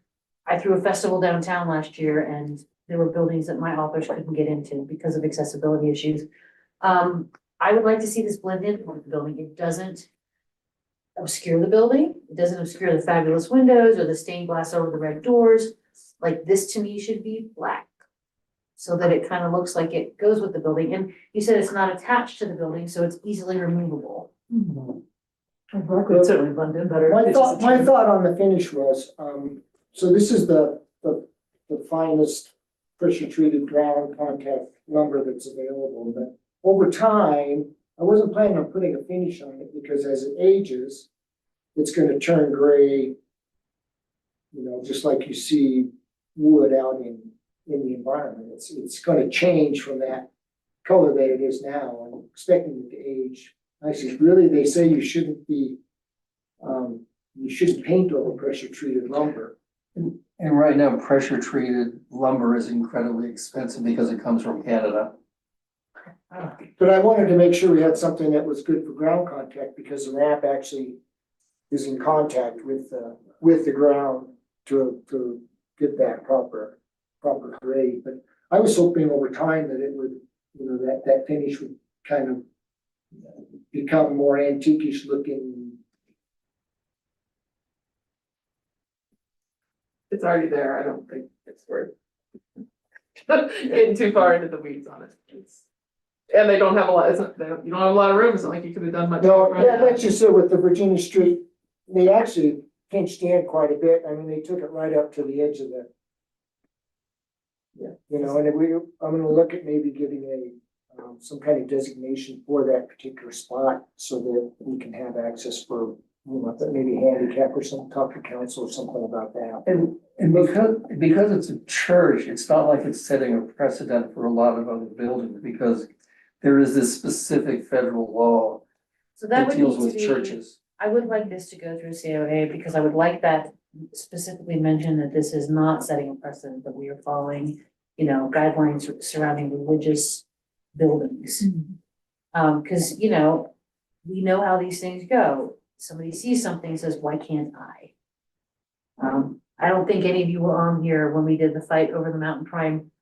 I threw a festival downtown last year and there were buildings that my authors couldn't get into because of accessibility issues. I would like to see this blend in with the building. It doesn't obscure the building. It doesn't obscure the fabulous windows or the stained glass over the red doors. Like, this to me should be black, so that it kind of looks like it goes with the building. And you said it's not attached to the building, so it's easily removable. Black could certainly blend in better. My It's just thought, a my thought on the finish was, so this is the finest pressure treated ground contact lumber that's available, but over time, I wasn't planning on putting a finish on it because as it ages, it's gonna turn gray. Just like you see wood out in the environment, it's gonna change from that color that it is now. I'm expecting it to age. Actually, really, they say you shouldn't paint over pressure treated lumber. And right now, pressure treated lumber is incredibly expensive because it comes from Canada. But I wanted to make sure we had something that was good for ground contact because the ramp actually is in contact with the ground to get that proper grade. But I was hoping over time that it would, that finish would kind of become more antiquish looking. It's already there, I don't think it's worth getting too far into the weeds on it. And they don't have a lot, you don't have a lot of room, it's not like you could have done much. No, yeah, that's just it with the Virginia Street. They actually pinched in quite a bit. I mean, they took it right up to the edge of the. Yeah, and I'm gonna look at maybe giving some kind of designation for that particular spot so that we can have access for, maybe handicap or some, talk to council or something about that. And because it's a church, it's not like it's setting a precedent for a lot of other buildings, because there is this specific federal law So that that would deals need to with be, churches. I would like this to go through COA because I would like that specifically mentioned that this is not setting a precedent, that we are following, guidelines surrounding religious buildings. Cause we know how these things go. Somebody sees something and says, why can't I? I don't think any of you were on here when we did the fight over the Mountain Prime.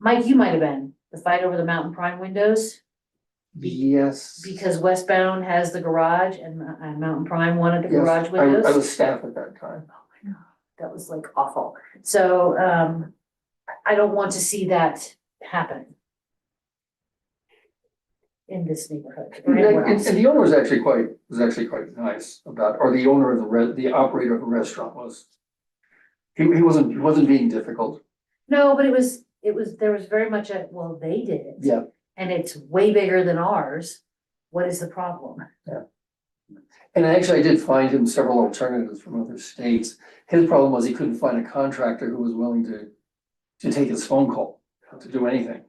Mike, you might have been, the fight over the Mountain Prime windows. Yes. Because Westbound has the garage and Mountain Prime wanted the Yes, garage windows. I was staff at that time. Oh my God, that was like awful. So, I don't want to see that happen. in this neighborhood or anywhere And else. the owner was actually quite nice about, or the owner of the operator of the restaurant was. He wasn't being difficult. No, but there was very much a, well, they did it. Yeah. And it's way bigger than ours. What is the problem? And actually, I did find him several alternatives from other states. His problem was he couldn't find a contractor who was willing to take his phone call, to do anything.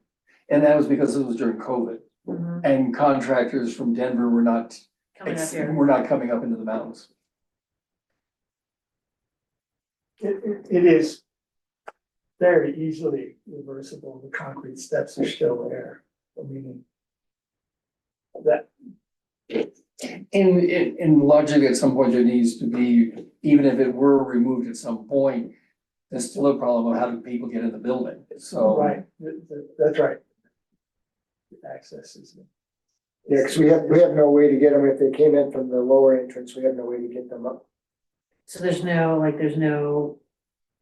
And that was because it was during COVID. Mhm. And contractors from Denver were not, Coming up here. were not coming up into the mountains. It is very easily reversible. The concrete steps are still there. I mean, that, In logic, at some point, there needs to be, even if it were removed at some point, there's still a problem of how do people get in the building, so. right, that's right. Access is. Yeah, because we have no way to get them, if they came in from the lower entrance, we have no way to get them up. So there's no,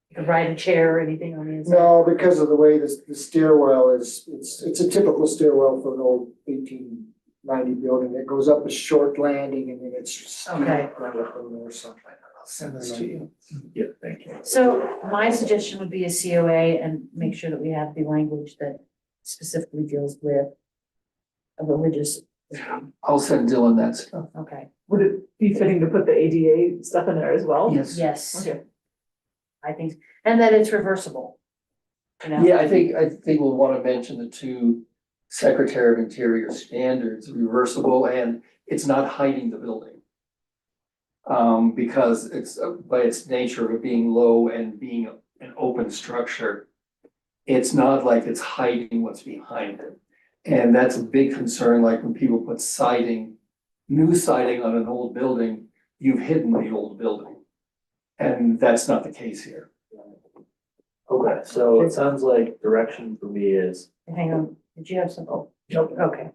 you can ride a chair or anything on the inside? No, because of the way the stairwell is, it's a typical stairwell for an old 1890 building. It goes up a short landing and then it's. Okay. Right up from there, so. I'll send this to you. Yeah, thank you. So my suggestion would be a COA and make sure that we have the language that specifically deals with a religious. I'll send Dylan that stuff. Okay, Would it be fitting to put the ADA stuff in there as well? Yes. yes, Okay. I think, and that it's reversible. You know? Yeah, I think we'll want to mention the two Secretary of Interior standards, reversible, and it's not hiding the building. Because it's, by its nature of being low and being an open structure, it's not like it's hiding what's behind it. And that's a big concern, like when people put siding, new siding on an old building, you've hidden the old building. And that's not the case here. Okay, so it sounds like direction for me is Hang on, did you have some? Oh, Nope. okay,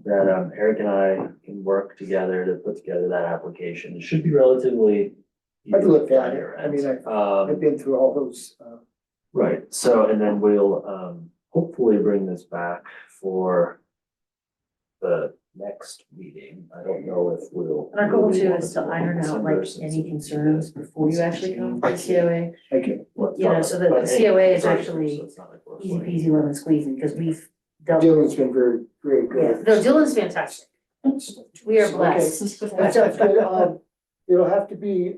that Eric and I can work together to put together that application. It should be relatively. I've looked at on it. your I end. mean, I've been through all those, Right, so, and then we'll, hopefully bring this back for the next meeting. I don't know if we'll. and our goal really too want is to do it in iron out December like since any it- concerns before you actually come to the COA. okay. You know, so that the COA is actually So it's not like we're Easy like- peasy lemon squeezy, because we've dealt. Dylan's been very Yeah, good. no, Dylan's fantastic. We are Okay. blessed. That's good. It'll have to be,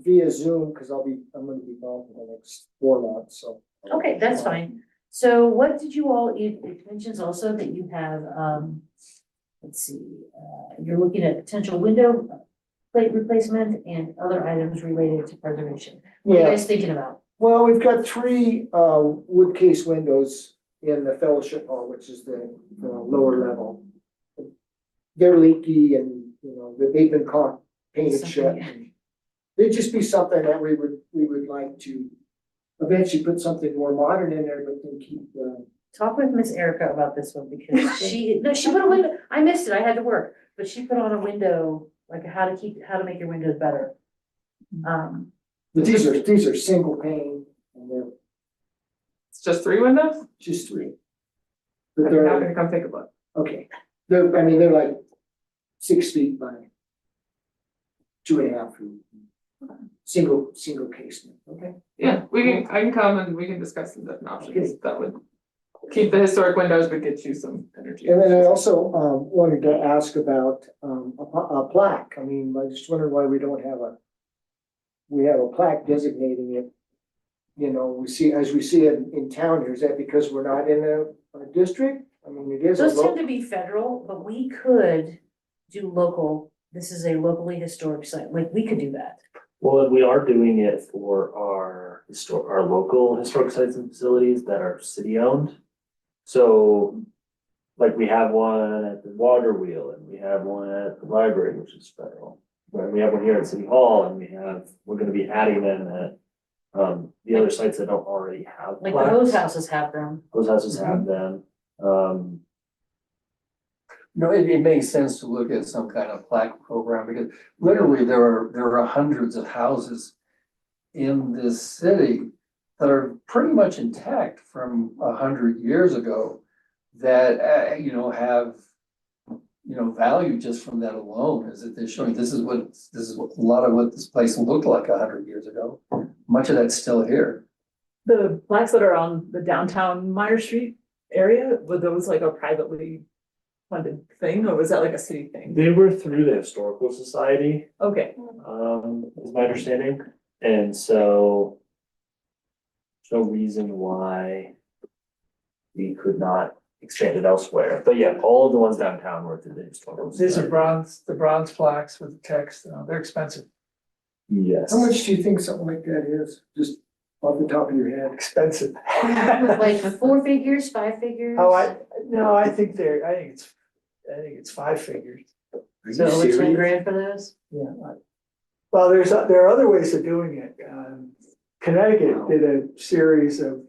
via Zoom, because I'm gonna be gone for the next 4 months, so. Okay, that's fine. So what did you all, it mentions also that you have, let's see, you're looking at potential window plate replacement and other items related to preservation. What are you Yeah, guys thinking about? well, we've got 3, wood case windows in the fellowship hall, which is the lower level. They're leaky and, they've been painted shut. It'd just be something that we would like to eventually put something more modern in there, but then keep the. Talk with Miss Erica about this one, because she put a window, I missed it, I had to work, but she put on a window, like how to make your windows better. But these are single pane and they're It's just 3 windows? just 3. But I'm they're, not gonna come take a look. okay, they're like 6 feet by 2.5 feet. Single casement, okay? Yeah, I can come and we can discuss some different options that would keep the historic windows, but get you some energy. And then I also wanted to ask about a plaque. I mean, I just wondered why we don't have we have a plaque designating it. We see it in town here. Is that because we're not in a district? I mean, it is. Those tend to be federal, but we could do local, this is a locally historic site, like we could do that. Well, and we are doing it for our local historic sites and facilities that are city owned. So, like, we have one at the water wheel and we have one at the library, which is federal. Right, we have one here at City Hall and we're gonna be adding them at, the other sites that don't already have. Like the hose plaques. houses have them. Those houses have them, No, it makes sense to look at some kind of plaque program, because literally there are hundreds of houses in this city that are pretty much intact from 100 years ago that, have value just from that alone, is that they're showing this is what a lot of what this place looked like 100 years ago. Much of that's still here. The plaques that are on the downtown Meyer Street area, were those like a privately funded thing, or was that like a city thing? They were through the Historical Society, Okay, is my understanding, and so there's no reason why we could not expand it elsewhere, but yeah, all of the ones downtown were through the Historical These are Society. the bronze plaques with the text, they're expensive. Yes. How much do you think something like that is, just off the top of your head? Expensive. Like 4 figures, 5 figures? Oh, I think it's 5 figures. So like 10 grand for those? Yeah. Well, there are other ways of doing it. Connecticut did a series of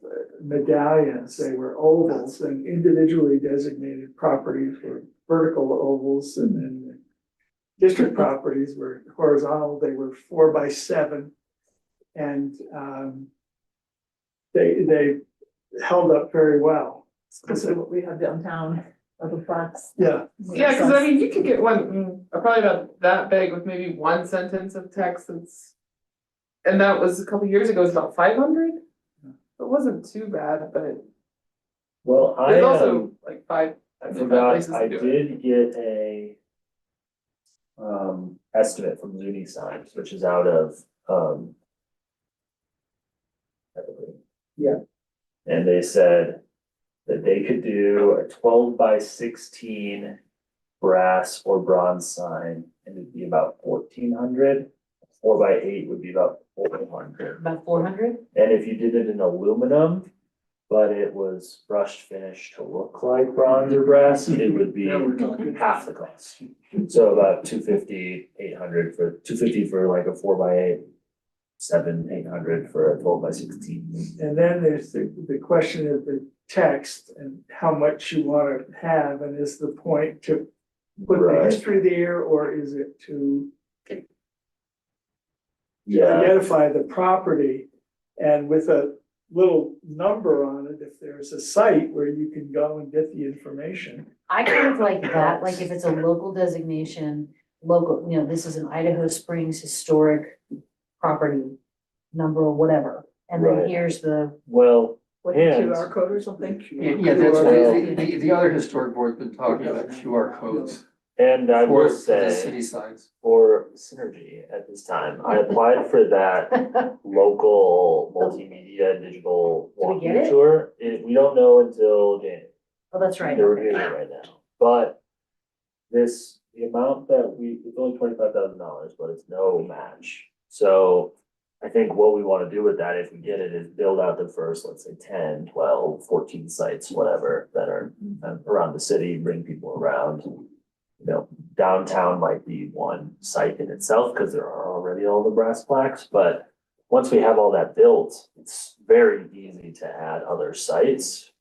medallions. They were ovals, and individually designated properties were vertical ovals, and then the district properties were horizontal. They were 4 by 7. And they held up very well. this is what we have downtown, of the plaques. Yeah. Yeah, because I mean, you could get one, probably about that big with maybe one sentence of text that's. And that was a couple years ago, it was about 500. It wasn't too bad, but Well, there's also like five I different forgot, places I to do it. did get a estimate from Zuni Signs, which is out of, Yeah. and they said that they could do a 12 by 16 brass or bronze sign, and it'd be about 1,400. 4 by 8 would be about 400. About 400? And if you did it in aluminum, but it was brushed finish to look like bronze or brass, it would be half the cost. So about 250, 800 for 250 for like a 4 by 8, 7, 800 for a 12 by 16. And then there's the question of the text and how much you want to have, and is the point to put the Right. history there, or is it to Yeah, identify the property? And with a little number on it, if there's a site where you can go and get the information. I kind of like that, like if it's a local designation, local, this is an Idaho Springs historic property number or whatever. And then Right. here's the, well, Like a And- QR code or something? Yeah, that's QR. the other historic board's been talking about QR codes and I for will the say, city signs. for synergy at this time, I applied for that local multimedia digital Did we get walking it? tour. We don't know until January. oh, that's right. They're reviewing it right now, but the amount that it's only $25,000, but it's no match. So I think what we wanna do with that, if we get it, is build out the first, let's say 10, 12, 14 sites, whatever, that are around the city, bring people around. Downtown might be one site in itself, cause there are already all the brass plaques, but once we have all that built, it's very easy to add other sites.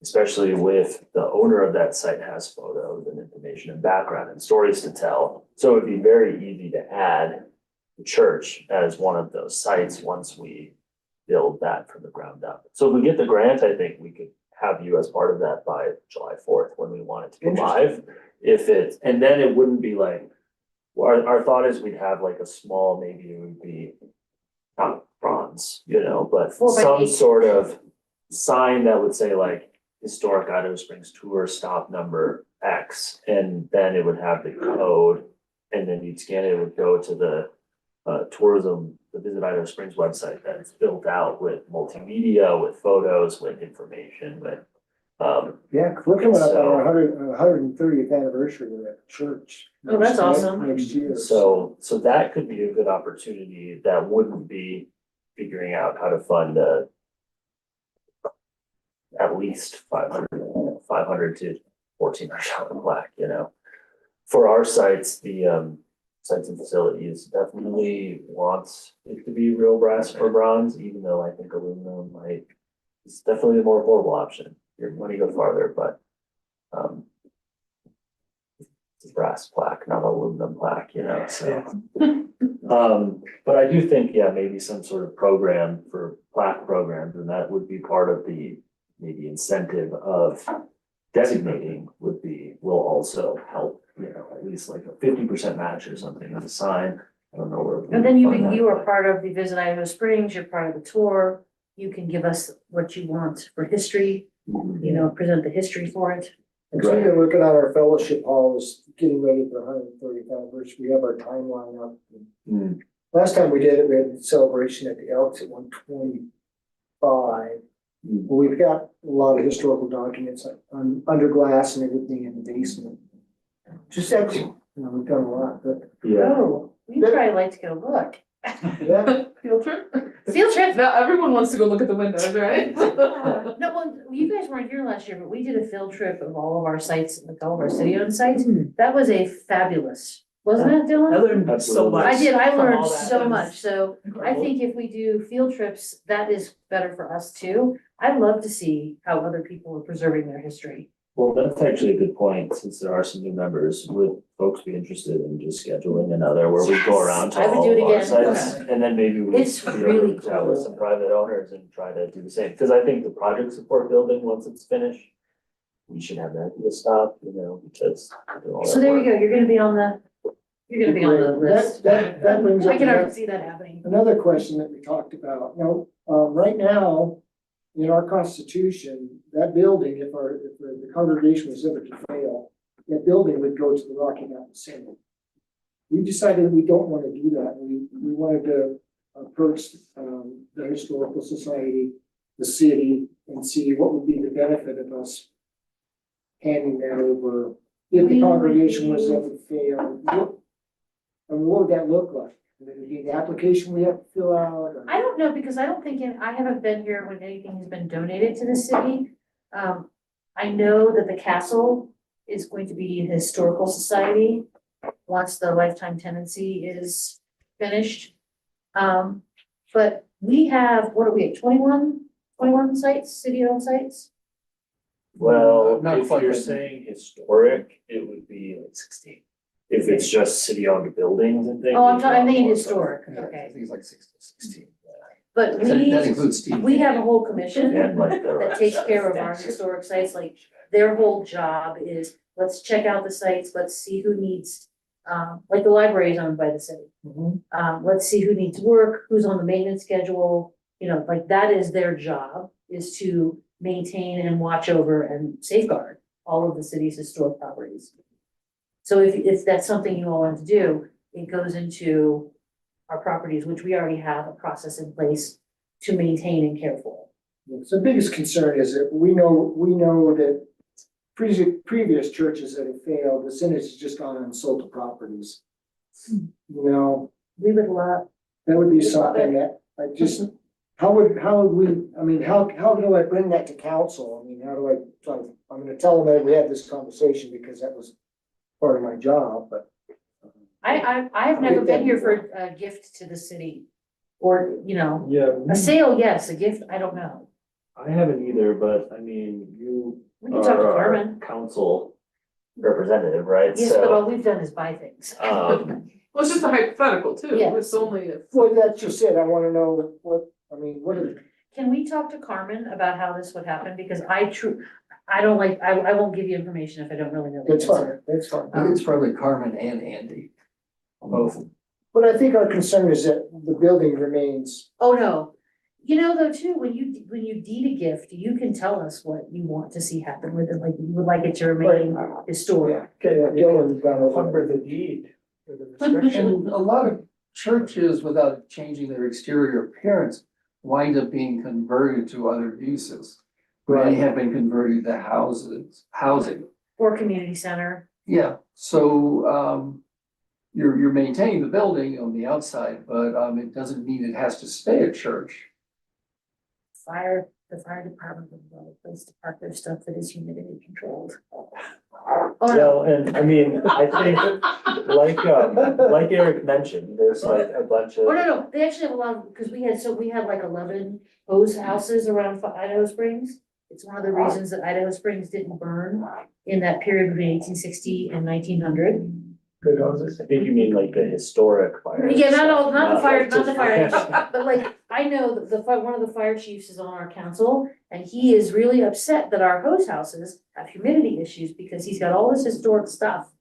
Especially with the owner of that site has photos and information and background and stories to tell. So it'd be very easy to add the church as one of those sites once we build that from the ground up. So if we get the grant, I think we could have you as part of that by July 4th when we want it to go live. And then it wouldn't be like, our thought is we'd have like a small, maybe it would be not bronze, but 4 by some 8. sort of sign that would say like historic Idaho Springs tour stop number X, and then it would have the code, and then you'd scan it, it would go to the tourism, the Visit Idaho Springs website that's built out with multimedia, with photos, with information, with Yeah, we're coming up on So- our 130th anniversary of that church. Oh, that's awesome. Next year. so that could be a good opportunity that wouldn't be figuring out how to fund at least 500 to 1,400 plaque, For our sites, the sites and facilities definitely wants it to be real brass or bronze, even though I think aluminum it's definitely a more affordable option. Your money go farther, but it's a brass plaque, not aluminum plaque, so. But I do think, maybe some sort of program for plaque programs, and that would be part of the maybe incentive of designating will also help least like a 50% match or something on the sign. I don't know where. we And then you, find that. you are part of the Visit Idaho Springs, you're part of the tour. You can give us what you want for history, you know, present the history for it. And so you're looking at our fellowship halls, getting ready for the 130th anniversary, we have our timeline up. Mm. Last time we did it, we had a celebration at the Elks at 125. Mm. We've got a lot of historical documents under glass and everything in the basement. Just actually, you know, we've done a lot, but Yeah, Oh, you'd probably like to go look. yeah. Field trip? Field trip. Now everyone wants to go look at the windows, right? No, well, you guys weren't here last year, but we did a field trip of all of our sites, like all of our city-owned sites. That was a fabulous, wasn't it, I Dylan? learned so Absolutely. much. I did, I from learned all that. so It was much, so I incredible. think if we do field trips, that is better for us too. I'd love to see how other people are preserving their history. well, that's actually a good point, since there are some new members, would folks be interested in just scheduling another where we go Yes, around to I would all do it of our again. sites? And then maybe we. It's you know, really reach out with cool. some private owners and try to do the same, because I think the project support building, once it's finished, we should have that to stop, you know, because. So there you go, you're gonna be on the list. That brings I up can already another, see that happening. another question that we talked about. Now, right now, in our constitution, that building, if the congregation was ever to fail, that building would go to the Rocky Mountain Center. We decided we don't want to do that. We wanted to approach, the Historical Society, the city, and see what would be the benefit of us handing that over. If the congregation was ever to fail, what would that look like? Would it be the application we have to fill out? or- I don't know, because I don't think, I haven't been here when anything has been donated to the city. I know that the castle is going to be a historical society once the lifetime tenancy is finished. But we have, what are we at, 21 sites, city-owned sites? Well, Not if quite you're that saying historic, it would be like 16. If it's just city-owned buildings and things. Oh, I'm it's talking, I'm not thinking more. historic, Yeah, I okay. think it's like 16. But That includes Steve. we have a whole commission And like the. that takes care of our historic sites, like their whole job is, let's check out the sites, let's see who needs, like the library is owned by the city. Let's see who needs work, who's on the maintenance schedule, you know, like that is their job, is to maintain and watch over and safeguard all of the city's historic properties. So if that's something you all want to do, it goes into our properties, which we already have a process in place to maintain and care for. So the biggest concern is that we know that previous churches that have failed, the Senate has just gone and sold the properties. You know, We would love, that would be something that I just, how would we, I mean, how do I bring that to council? I mean, how do I'm gonna tell them that we had this conversation because that was part of my job, but. I've never been here for a gift to the city. Or, you know, Yeah, a sale, yes, a gift, I don't know. I haven't either, but I mean, you We can talk to are our Carmen. council representative, right? Yes, but all So, we've done is buy things. Well, it's just a hypothetical too. Yes. It's only if. Well, that's just it. I wanna know what are, Can we talk to Carmen about how this would happen? Because I don't like, I won't give you information if I don't really know the that's fine, answer. that's fine. I think it's probably Carmen and Andy. Both. But I think our concern is that the building remains. Oh, no. You know, though, too, when you deed a gift, you can tell us what you want to see happen with it, like you would like it to remain historic. Dylan's gone over. Under the deed, for the And restriction. a lot of churches, without changing their exterior appearance, wind up being converted to other uses. Many have been converted to housing. Or community center. Yeah, so, you're maintaining the building on the outside, but, it doesn't mean it has to stay a church. The fire department would love a place to park their stuff that is humidity controlled. Oh, no. well, and I mean, I think, like Eric mentioned, there's like a bunch of. Oh, no, they actually have a lot of, because we had like 11 hose houses around Idaho Springs. It's one of the reasons that Idaho Springs didn't burn in that period between 1860 and 1900. Good houses. I think you mean like the historic fire. Yeah, not the fire, like not the fire, just- but like, I know that one of the fire chiefs is on our council, and he is really upset that our hose houses have humidity issues because he's got all this historic stuff.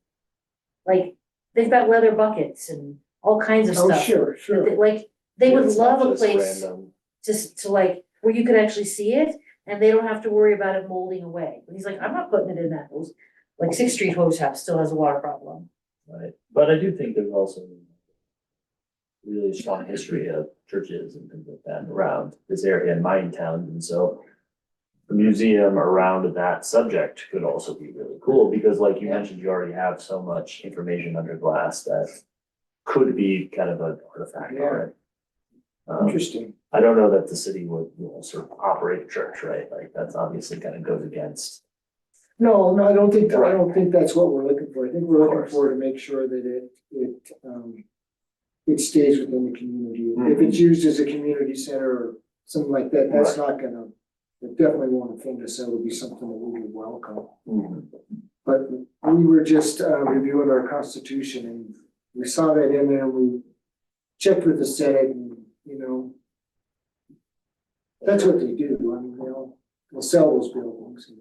like, they've got leather buckets and all kinds of Oh, stuff. sure, sure. Like, they would It's not love a just place random. to like, where you could actually see it and they don't have to worry about it molding away. But he's like, I'm not putting it in that hose. Like Sixth Street Hose House still has a water problem. Right, but I do think there's also really strong history of churches and things like that around this area in mining towns, and so the museum around that subject could also be really cool, because like you mentioned, you already have so much information under glass that could be kind of an artifact on it. Interesting. I don't know that the city would, sort of operate a church, right? Like, that's obviously kind of goes against. No, I don't think that's what we're looking for. I think we're Of looking course. for to make sure that it stays within the community. If it's used as a community center or something like that, that's not gonna, it definitely won't offend us. That would be something that we would welcome. But we were just reviewing our constitution and we saw that in there, we checked with the Senate and, that's what they do. I mean, they'll sell those buildings. And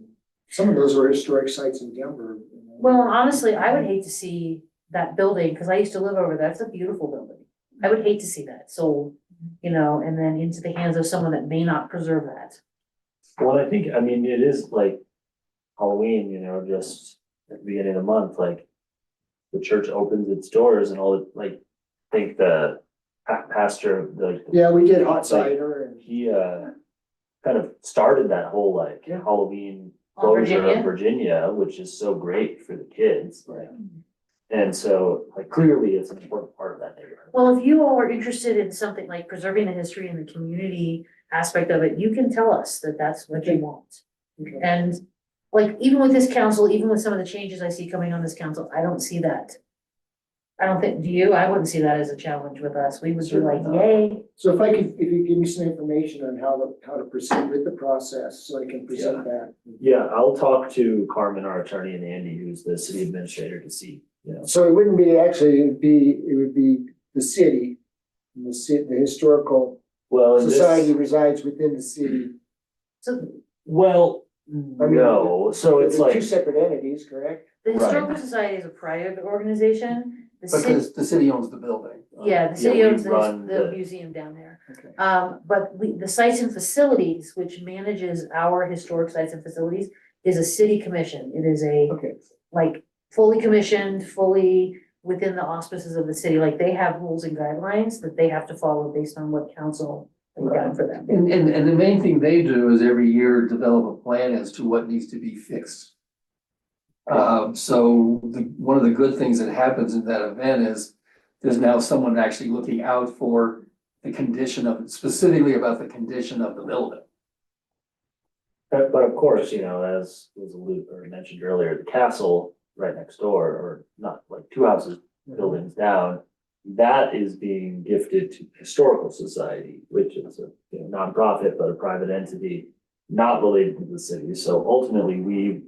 some of those are historic sites in Denver. Well, honestly, I would hate to see that building, because I used to live over there. It's a beautiful building. I would hate to see that sold, and then into the hands of someone that may not preserve that. Well, I think, I mean, it is like Halloween, just at the beginning of the month, like the church opens its doors and all the, like, I think the pastor, Yeah, we did hot cider and. he kind of started that whole like Halloween On closure Virginia? of Virginia, which is so great for the kids, like. And so, like, clearly it's an important part of that neighborhood. Well, if you all are interested in something like preserving the history and the community aspect of it, you can tell us that that's what you want. And like, even with this council, even with some of the changes I see coming on this council, I don't see that. I don't think, do you? I wouldn't see that as a challenge with us. We would be like, yay. So if you give me some information on how to proceed with the process, so I can present that. Yeah, I'll talk to Carmen, our attorney, and Andy, who's the city administrator, to see, So it wouldn't be actually, it would be the city, and the historical well, in this. society resides within the city. So Well, mean, no, so it's They're like, two separate entities, correct? the Right. Historical Society is a private organization. The city, Because the city owns the building. yeah, the city we owns run the the- museum down there. Okay. But the sites and facilities, which manages our historic sites and facilities, is a city commission. It is a, Okay. like, fully commissioned, fully within the auspices of the city. Like, they have rules and guidelines that they have to follow based on what council laid down for them. And the main thing they do is every year develop a plan as to what needs to be fixed. So one of the good things that happens in that event is there's now someone actually looking out for the condition of, specifically about the condition of the building. but of course, as was alluded or mentioned earlier, the castle right next door, or not, like 2 houses, buildings down, that is being gifted to Historical Society, which is a nonprofit, but a private entity, not related to the city. So ultimately, we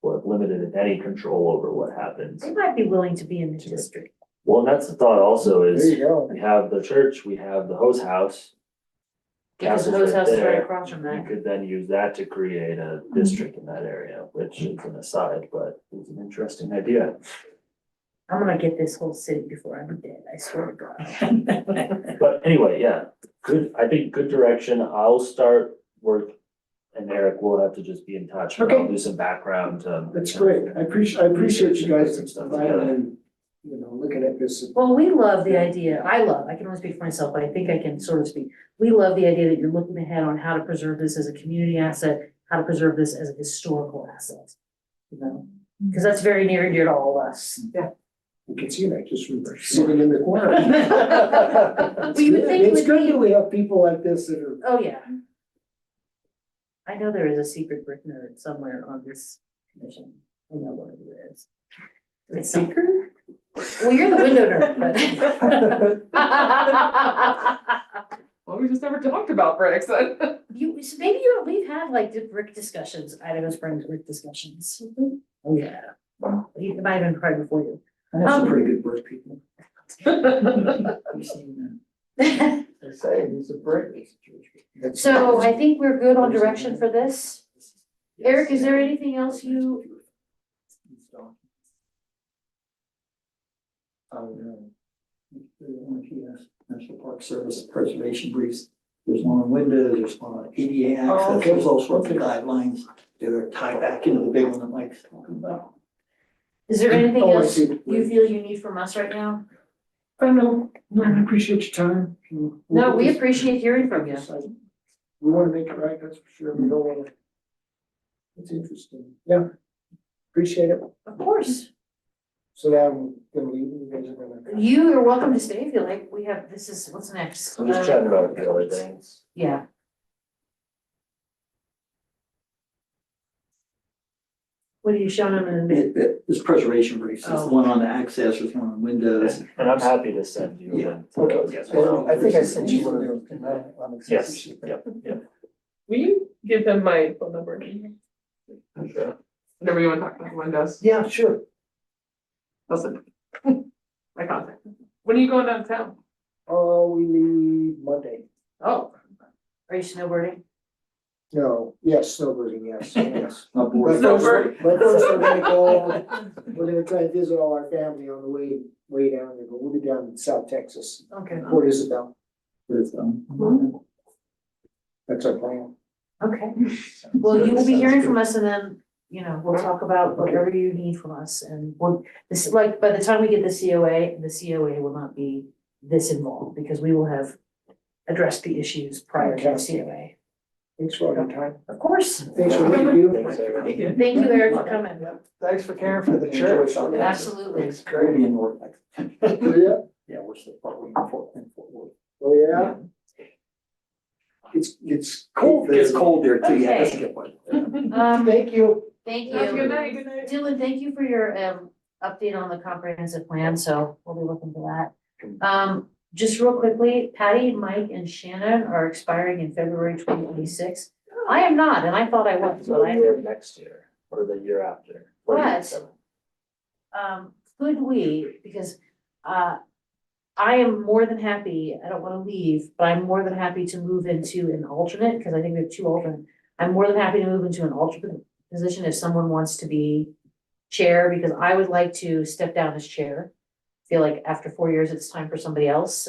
were limited in any control over what happens. They might be willing to be in the district. Well, and that's the thought also There is, you go. we have the church, we have the hose house. Because the Castle's hose house is right there. across from You that. could then use that to create a district in that area, which is an aside, but it's an interesting idea. I'm gonna get this whole city before I'm dead, I swear to God. But anyway, yeah, I think good direction. I'll start work. And Eric will have to just be in touch, but I'll Okay. do some background. That's great. I appreciate you guys Some stuff providing together. and, looking at this. Well, we love the idea, I can only speak for myself, but I think I can sort of speak. We love the idea that you're looking ahead on how to preserve this as a community asset, how to preserve this as a historical asset. Because that's very near and dear to all of us. You can see that just from sitting in the corner. Well, you would think it It's would good be- that we have people like this that are. Oh, yeah. I know there is a secret brick nerd somewhere on this commission. I know what it is. It's secret? Well, you're the window nerd, but. Well, we just never talked about bricks then. So maybe we've had like the brick discussions, Idaho Springs brick discussions. Oh, yeah. It might have been probably before you. I know some pretty good bird people. I've seen that. They say he's a brick. So I think we're good on direction for this. Eric, is there anything else you, NPS, National Park Service preservation briefs. There's one on windows, there's one on ADA access, there's all sorts of guidelines that are tied back into the big one that Mike's talking about. Is there anything Oh, I else see. you feel you need from us right now? I know, I appreciate your time. No, we appreciate hearing from you. We wanna make it right, that's for sure, we don't wanna. It's interesting, yeah, appreciate it. Of course. So now I'm gonna leave, you guys are gonna. You are welcome to stay if you like. We have, this is, what's next? So just chatting about the other things. Yeah. What are you showing them in the? It's preservation briefs, there's Oh. one on the access, there's one on windows. And I'm happy to send you. Yeah. them to those as Well, well. I think I sent you one of those, didn't I? On the Yes, sheet. yep, yep, Will you give them my phone number? sure. Whenever you want to talk about windows, Yeah, sure. listen. My contact. When are you going downtown? Oh, we leave Monday. Oh, Are you snowboarding? No, yes, snowboarding, yes, yes. Not But board. Snowbird. first we're gonna go, we're gonna try and visit all our family on the way down there, but we'll be down in South Texas, Okay. Port Isabel, With, that's our plan. Okay. Well, you will be hearing from us and then, you know, we'll talk about whatever you need from us and we'll, this, like, by the time we get the COA will not be this involved because we will have addressed the issues prior to the COA. Thanks for all your time. Of course. Thanks for what you do. Thanks, Eric. Thank you, Eric, for coming. Thanks for caring for the church. Absolutely. It's great in North. Yeah, Yeah, we're still partly in Fort Worth. oh, yeah. It's cold there. It's cold there too, yeah, that's a Okay. good point. Thank you. Thank have a good you. night, good night. Dylan, thank you for your update on the comprehensive plan, so we'll be looking for that. Just real quickly, Patty, Mike, and Shannon are expiring in February 2026. I am not, and I thought I was, but So I year next year or the year after. or What? 27. could we, because I am more than happy, I don't wanna leave, but I'm more than happy to move into an alternate, because I think we have two alternate. I'm more than happy to move into an alternate position if someone wants to be chair, because I would like to step down as chair. Feel like after 4 years, it's time for somebody else.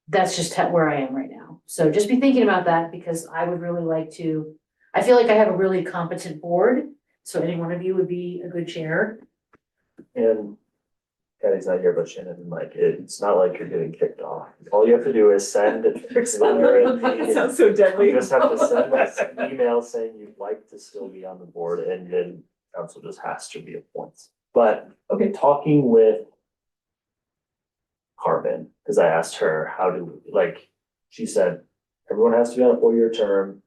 That's just where I am right now. So just be thinking about that, because I would really like to, I feel like I have a really competent board, so any one of you would be a good chair. And Patty's not here, but Shannon and Mike, it's not like you're getting kicked off. All you have to do is send. It sounds so deadly. You just have to send us an email saying you'd like to still be on the board and then council just has to reappoint. But, okay, talking with Carmen, because I asked her, how do, like, she said, everyone has to be on a 4-year term.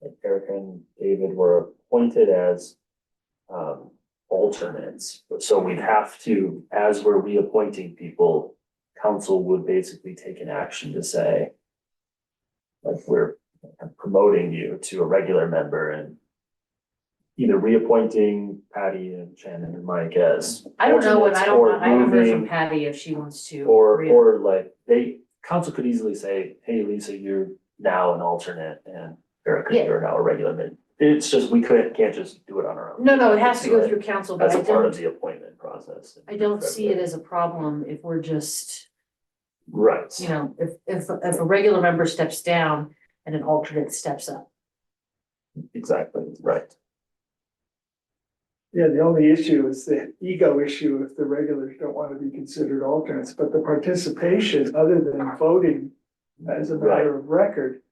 Like Erica and David were appointed as alternates, so we'd have to, as we're reappointing people, council would basically take an action to say, like, we're promoting you to a regular member and either reappointing Patty and Shannon and Mike as I don't know what, I don't, alternates, or I haven't heard from moving- Patty if she wants to. or like, council could easily say, hey, Lisa, you're now an alternate and Erica, Yeah. you're now a regular member. It's just, we can't just do it on our own. No, it has to go through council, but As I a part of don't, the appointment process. I don't see it as a problem if we're just, Right. you know, if a regular member steps down and an alternate steps up. Exactly, right. Yeah, the only issue is the ego issue if the regulars don't want to be considered alternates, but the participation, other than voting as a matter of record,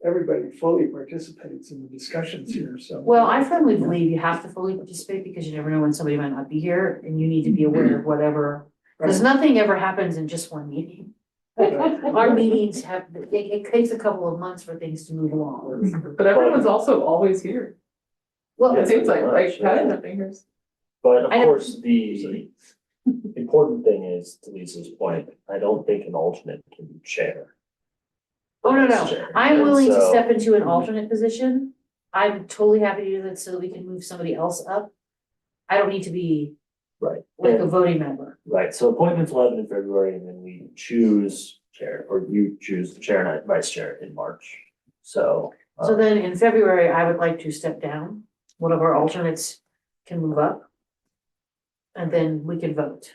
everybody fully participates in the discussions here, so. Well, I firmly believe you have to fully participate because you never know when somebody might not be here and you need to be aware of whatever, because nothing ever happens in just one meeting. Our meetings have, it takes a couple of months for things to move along. But everyone's also always here. Well, It seems like Yes, Patty yeah. nothing here. But of I know. course, the important thing is, to Lisa's point, I don't think an alternate can be chair. oh, no, Vice no, chair. I'm And willing to so- step into an alternate position. I'm totally happy to do that so that we can move somebody else up. I don't need to be Right. like a And- voting member. Right, so appointments will happen in February and then we choose chair, or you choose the chair and vice chair in March. So. So then in February, I would like to step down. One of our alternates can move up. and then we can vote.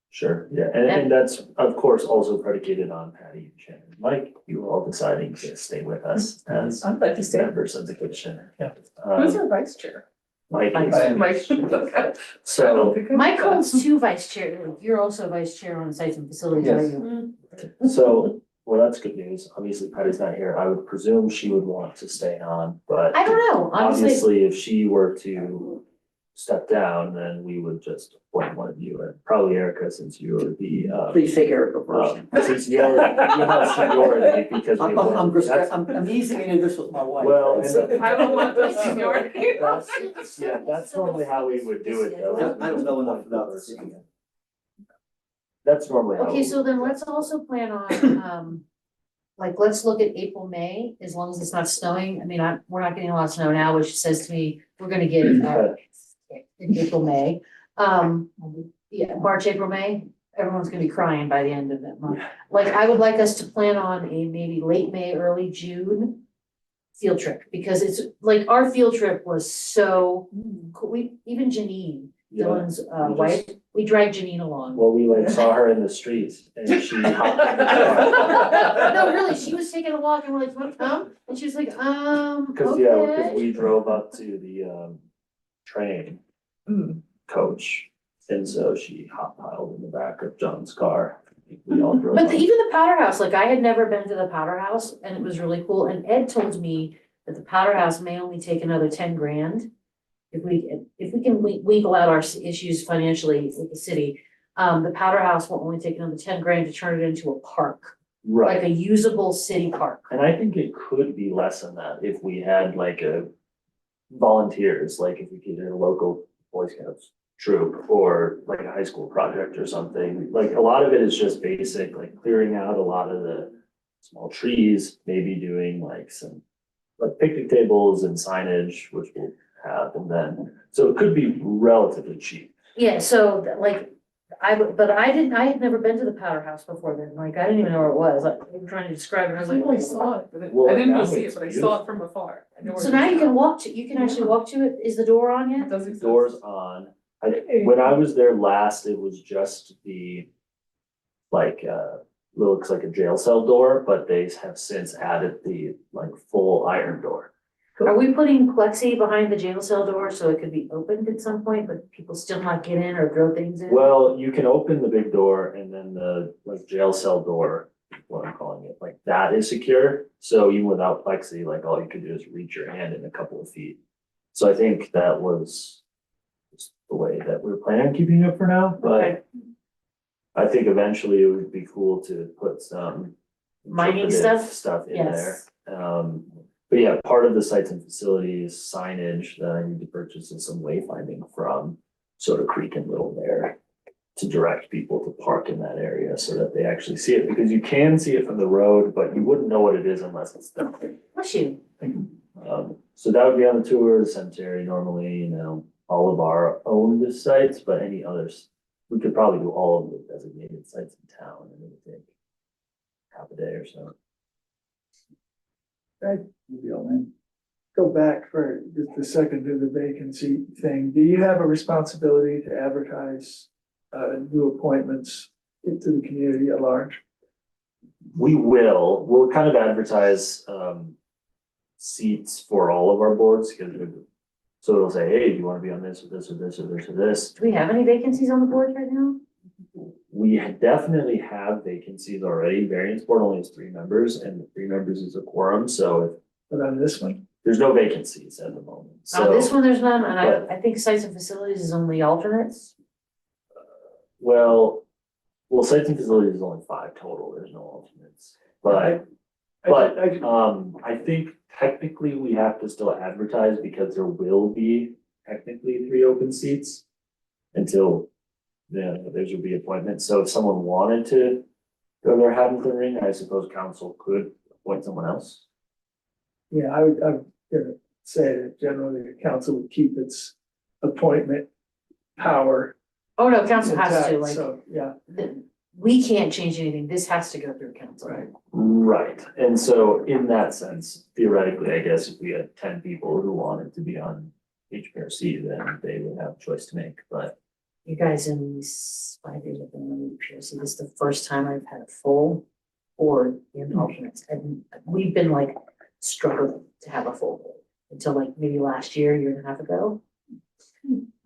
Sure, yeah, and that's of course also predicated on Patty and Shannon. and Mike, you all deciding to stay with us as I'd like to stay. members of the commission. Who's our vice chair? Mike is, I am. Mike, okay. I don't so, think I- Mike holds two vice chair, you're also vice chair on sites and facilities, aren't Yes. you? so, well, that's good news. Obviously Patty's not here. I would presume she would want to stay on, but I don't know, honestly, obviously if she were to step down, then we would just appoint one of you, and probably Erica, since you are the, Please take care of it first. since you're, you have seniority because we. I'm easing into this with my wife. Well, and I don't want the seniority. yeah, that's normally how we would do it though. I don't know enough about this. That's normally how. okay, we so would then do it. let's also plan on, like, let's look at April, May, as long as it's not snowing, I mean, we're not getting a lot of snow now, which says to me, we're gonna get, in April, May. Yeah, March, April, May, everyone's gonna be crying by the end of that month. Like, I would like us to plan on a maybe late May, early June field trip, because it's, like, our field trip was so, cool. We, even Janine, Yeah, Dylan's we wife, we dragged Janine along. well, we like saw her in the streets and she hopped in the car. No, really, she was taking a walk and we're like, "Want to come?" And she was like, Cause okay. we drove up to the train coach. And so she hot piled in the back of John's car. We all drove But up. even the Powder House, like, I had never been to the Powder House and it was really cool, and Ed told me that the Powder House may only take another 10 grand. If we can wiggle out our issues financially with the city, the Powder House will only take another 10 grand to turn it into a park, like Right, a usable city park. and I think it could be less than that if we had like a volunteers, like if we could get a local Boy Scouts troop or like a high school project or something. Like a lot of it is just basic, like clearing out a lot of the small trees, maybe doing like some like picnic tables and signage, which we'll have, and then, so it could be relatively cheap. Yeah, so like, but I had never been to the Powder House before then, like, I didn't even know where it was, like, we were trying to describe it, and I was I like, know I saw it, but Well, I didn't go now see it, it's but I saw beautiful. it from afar. I know where so it now is you can walk you can actually walk to it, is the door on It yet? does exist. Doors on. When I was there last, it was just the like looks like a jail cell door, but they have since added the like full iron door. Are we putting plexi behind the jail cell door so it could be opened at some point, but people still not get in or throw things in? Well, you can open the big door and then the like jail cell door, what I'm calling it, like that is secure. So even without plexi, like all you could do is reach your hand in a couple of feet. So I think that was just the way that we're planning on keeping it for now, Okay. but I think eventually it would be cool to put some Mining interpretive stuff? Stuff in there. Yes. But yeah, part of the sites and facilities signage that I need to purchase and some wayfinding from Soda Creek and Little Bear to direct people to park in that area so that they actually see it, because you can see it from the road, but you wouldn't know what it is unless it's done. Bless you. So that would be on the tour, the cemetery normally, you know, all of our owned sites, but any others. We could probably do all of the designated sites in town and it would take half a day or so. Go back for just a second to the vacancy thing. Do you have a responsibility to advertise new appointments into the community at large? We'll kind of advertise seats for all of our boards, because so it'll say, hey, do you want to be on this or this or this or this or this? Do we have any vacancies on the board right now? We definitely have vacancies already. Variance board only has 3 members and the 3 members is a quorum, so But on this one, there's no vacancies at the moment, On this so. one, there's none, and but- I think sites and facilities is only alternates. Well, sites and facilities is only 5 total, there's no alternates, but. But I think technically we have to still advertise because there will be technically 3 open seats until there's a reappointment. So if someone wanted to go their hat into the ring, I suppose council could appoint someone else. yeah, I would gonna say that generally the council would keep its appointment power Oh, no, council has to, intact, like, so, yeah, we can't change anything, this has to go through council. right. Right, and so in that sense, theoretically, I guess if we had 10 people who wanted to be on HPRC, then they would have a choice to make, but you guys in these 5 years I've been on the PRC, this is the first time I've had a full board in alternates. And we've been like struggling to have a full board until like maybe last year, year and a half ago.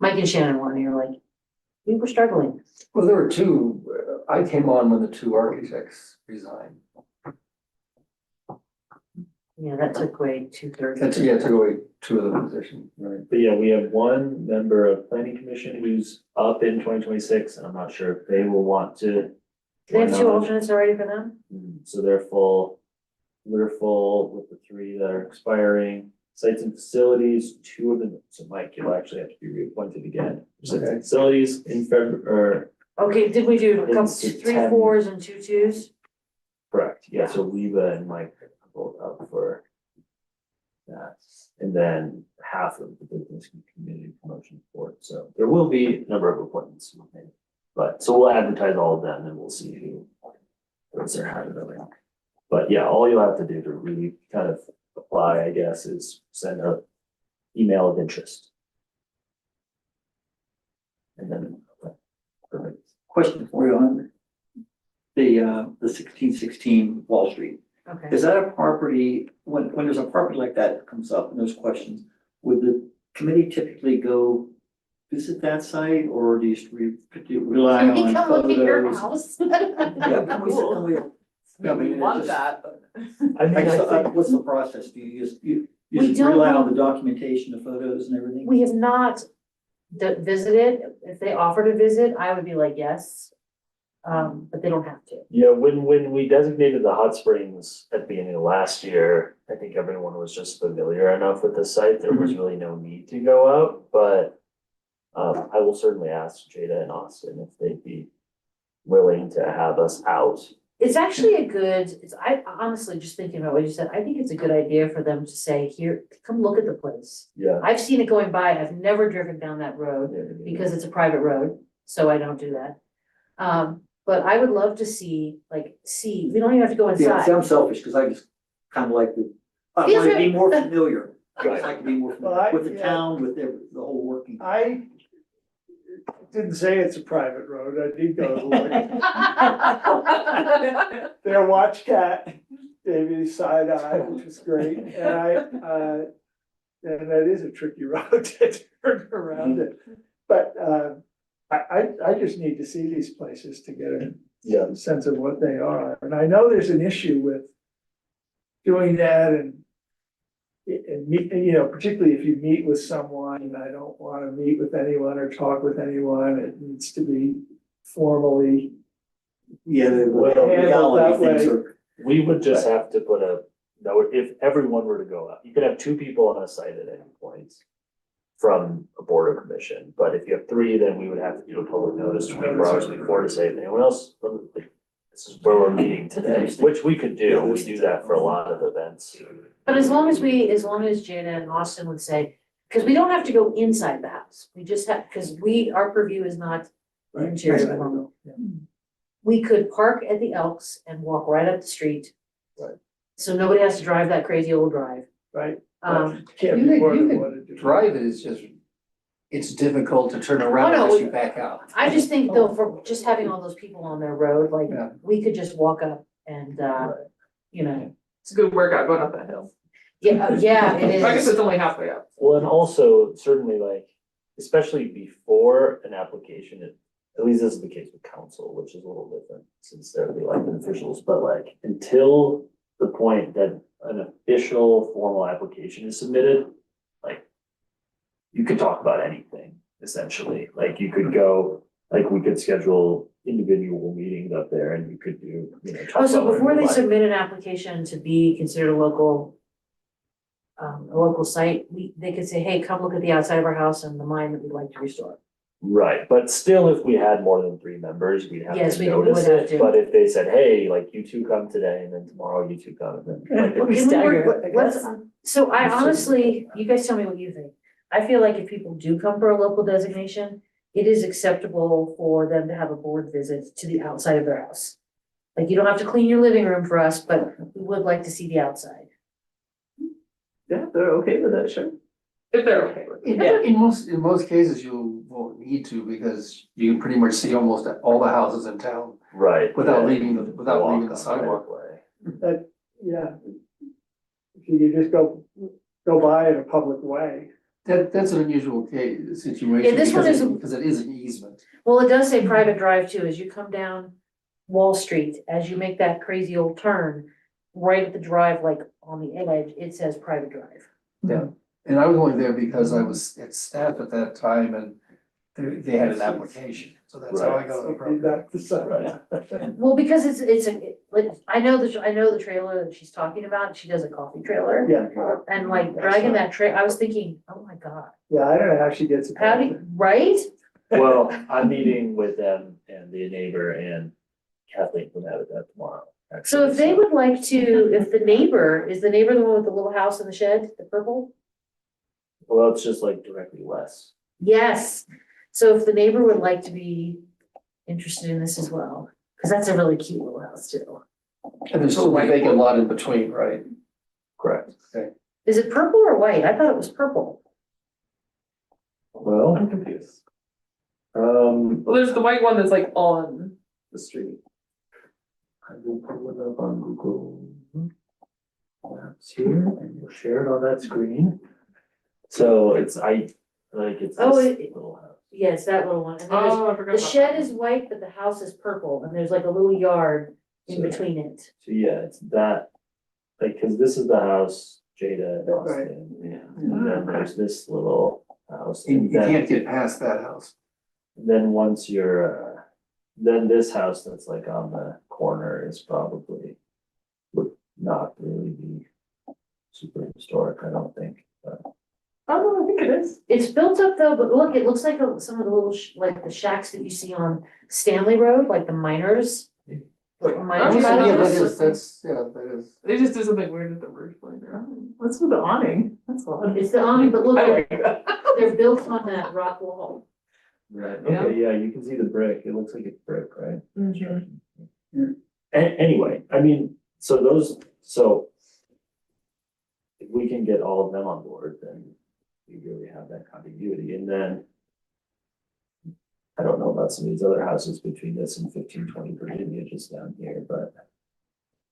Mike and Shannon were here, like, we were struggling. Well, there were two, I came on when the two architects resigned. Yeah, that took away 2/3. That's, yeah, it took away two of the positions, right? But yeah, we have one member of planning commission who's up in 2026, and I'm not sure if they will want to. Do they have join two on. alternates already for them? So they're full. We're full with the 3 that are expiring. Sites and facilities, 2 of them, so Mike, you'll actually have to be reappointed again. Sites and facilities in February, Okay, did we do a couple, It's 3 10. 4s and 2 2s? correct, yeah, so Reba and Mike are both up for that. And then half of the business and community promotion board, so there will be a number of appointments. made. But, so we'll advertise all of them and we'll see who those are having the link. But yeah, all you'll have to do to really kind of apply, I guess, is send a email of interest. And then, perfect. Question for you on the 1616 Wall Street. Okay. Is that a property, when there's a property like that comes up and there's questions, would the committee typically go visit that site, or do you rely Can on we come look at your photos? house? Yeah, can we, I mean, it Love just- that. I mean, I guess, I think, what's the process? Do you just, you We just don't rely know. on the documentation, the photos and everything? We have not visited. If they offer to visit, I would be like, yes. But they don't have to. yeah, when we designated the hot springs at the beginning of last year, I think everyone was just familiar enough with the site, there was really no need to go out, but. I will certainly ask Jada and Austin if they'd be willing to have us out. It's actually I honestly, just thinking about what you said, I think it's a good idea for them to say, here, come look at the place. Yeah. I've seen it going by. I've never driven down that road because it's a private road, so I don't do that. But I would love to see, we don't even have to go Yeah, see, inside. I'm selfish, because I just kind of like to, I Feels want to be right. more familiar. I Right. just like to be more Well, familiar with the yeah. town, with the whole working. I didn't say it's a private road, I did go to look. Their watch cat gave me side eye, which was great, and and that is a tricky road to turn around it. But, I just need to see these places to get Yeah, a sense of what they are, and I know there's an issue with doing that and meet, particularly if you meet with someone, I don't wanna meet with anyone or talk with anyone, it needs to be formally. Yeah, the Well, legality that things way. are, we would just have to put a note, if everyone were to go out, you could have 2 people on a site at any point. From a board or commission, but if you have 3, then we would have to do a public notice 24 hours before to say, if anyone else, this is where we're meeting today, which we could do, we do that for a lot of events. But as long as Jada and Austin would say, because we don't have to go inside the house, we just have, because our purview is not the interior of the home. We could park at the Elks and walk right up the street. Right. So nobody has to drive that crazy old drive. Right. You Can't be could- more you than could one to do. Drive it is just, it's difficult to turn around Oh, no, unless we- you back out. I just think though, for just having all those people on their road, like, Yeah. we could just walk up and, you know, It's a good workout going up that hill. yeah, yeah, it I guess is. it's only halfway up. Well, and also certainly especially before an application, at least this is the case with council, which is a little different since they're the elected officials, but until the point that an official formal application is submitted, you could talk about anything, essentially, you could go, we could schedule individual meetings up there and you could do, talk Oh, so about before they what- submit an application to be considered a local site, they could say, hey, come look at the outside of our house and the mine that we'd like to restore. Right, but still, if we had more than 3 members, we'd have Yes, to we would notice have it, to. but if they said, hey, you 2 come today, and then tomorrow you 2 come, and then. Can we stagger work- it, I let's- guess. So I honestly, you guys tell me what you think. I feel like if people do come for a local designation, it is acceptable for them to have a board visit to the outside of their house. You don't have to clean your living room for us, but we would like to see the outside. Yeah, they're okay with that, sure. If they're okay with it. In most cases, you won't need to because you can pretty much see almost all the houses in town Right. without yeah. leaving the Walk on the sidewalk. right of way. That, yeah. If you could just go by in a public way. That's an unusual case situation. Yeah, this one because is- because it is an easement. Well, it does say private drive too, as you come down Wall Street, as you make that crazy old turn, right at the drive, like on the edge, it says private drive. And I was only there because I was at staff at that time and they had an application, so that's how I got on the property. That's the side. Right. Well, because like, I know the trailer that she's talking about, she does a coffee trailer. Yeah, And like dragging that I was thinking, oh my God, yeah, I don't know how she gets it. how do you, right? Well, I'm meeting with them and the neighbor and Kathleen from Habitat tomorrow. So actually, if they would like to, if the neighbor, is the neighbor the one with the little house in the shed, the purple? Well, it's just like directly west. Yes, so if the neighbor would like to be interested in this as well, because that's a really cute little house too. And there's still a vacant lot in between, right? Correct. Is it purple or white? I thought it was purple. Well, I'm confused. um, Well, there's the white one that's like on the street. I will pull it up on Google Maps here and we'll share it on that screen. So it's it's Oh, this it- little house. Yeah, it's that little one. And then Oh, I forgot. the about shed that. is white, but the house is purple, and there's like a little yard in So- between it. So yeah, it's that, like, cause this is the house, Jada and Right. Austin, and then there's this little house. You And then, can't get past that house. then once you're, then this house that's like on the corner is probably, would not really be super historic, I don't think, but. Oh, no, I think it is. It's built up though, but look, it looks like some of the little, like the shacks that you see on Stanley Road, like the miners. Oh, Miners yeah, houses. no, That is. They just did something weird with the roof like that. What's with the awning? That's odd. It's the awning, but look, I like that. they're built on that rock wall. Right, Yeah. okay, yeah, you can see the brick, it looks like it's brick, right? Mhm. Anyway, I mean, so. If we can get all of them on board, then we really have that continuity, and then. I don't know about some of these other houses between this and 1520 Virginia just down here, but.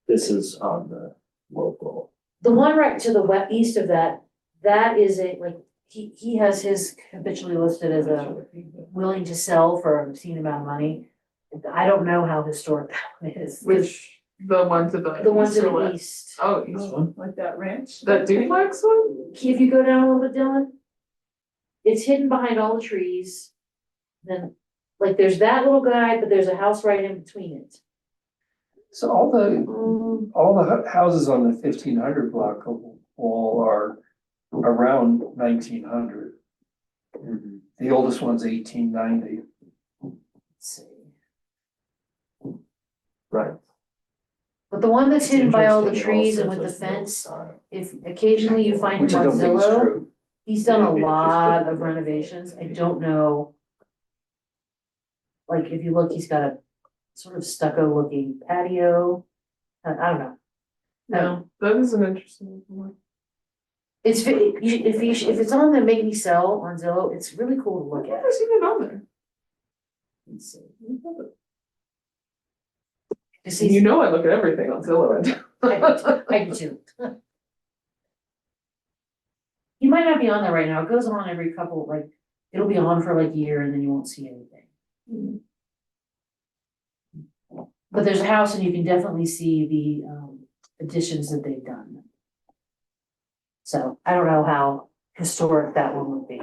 This is on the local. The one right to the west, east of that, that is a, like, he has his habitually listed as a willing to sell for an obscene amount of money. I don't know how historic that one is. Which, the one to the. The ones to east or the west? east. Oh, This east. one? Like that ranch? That duplex one? If you go down a little bit, Dylan, it's hidden behind all the trees. Then, like, there's that little guy, but there's a house right in between it. So all the houses on the 1500 block of wall are around 1900. The oldest one's 1890. Let's see. Right. But the one that's hidden by all the Interesting, it trees and says with the there's no fence, sign. if occasionally you find Which him I on don't think is Zillow, true. he's done a Maybe it just lot didn't- of renovations. I don't know. Like, if you look, he's got a sort of stucco looking patio. I don't know. No, that is an interesting one. It's, if it's on the Make Me Sell on Zillow, it's really cool to I've look at. never seen it on there. Let's see. You Cause he's, know I look at everything on Zillow. I do too. He might not be on there right now. It goes on every couple, like, it'll be on for like a year and then you won't see anything. But there's a house and you can definitely see the additions that they've done. So I don't know how historic that one would be.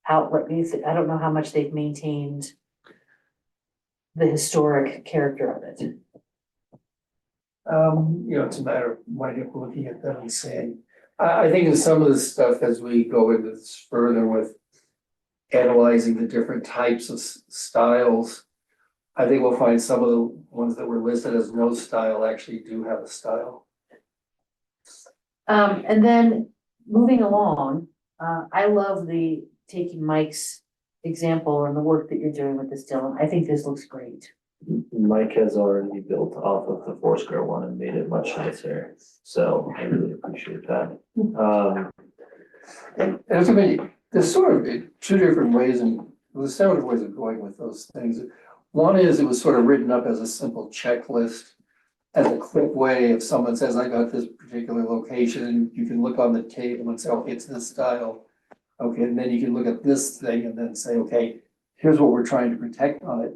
How, like, I don't know how much they've maintained the historic character of it. It's a matter of looking at them and saying, I think in some of this stuff, as we go into this further with analyzing the different types of styles, I think we'll find some of the ones that were listed as no style actually do have a style. And then moving along, I love taking Mike's example and the work that you're doing with this, Dylan. I think this looks great. Mike has already built off of the Foursquare one and made it much nicer, so I really appreciate that. And it's amazing, there's sort of two different ways and there's several ways of going with those things. One is it was sort of written up as a simple checklist, as a quick way, if someone says, I got this particular location, and you can look on the table and say, okay, it's this style. Okay, and then you can look at this thing and then say, okay, here's what we're trying to protect on it.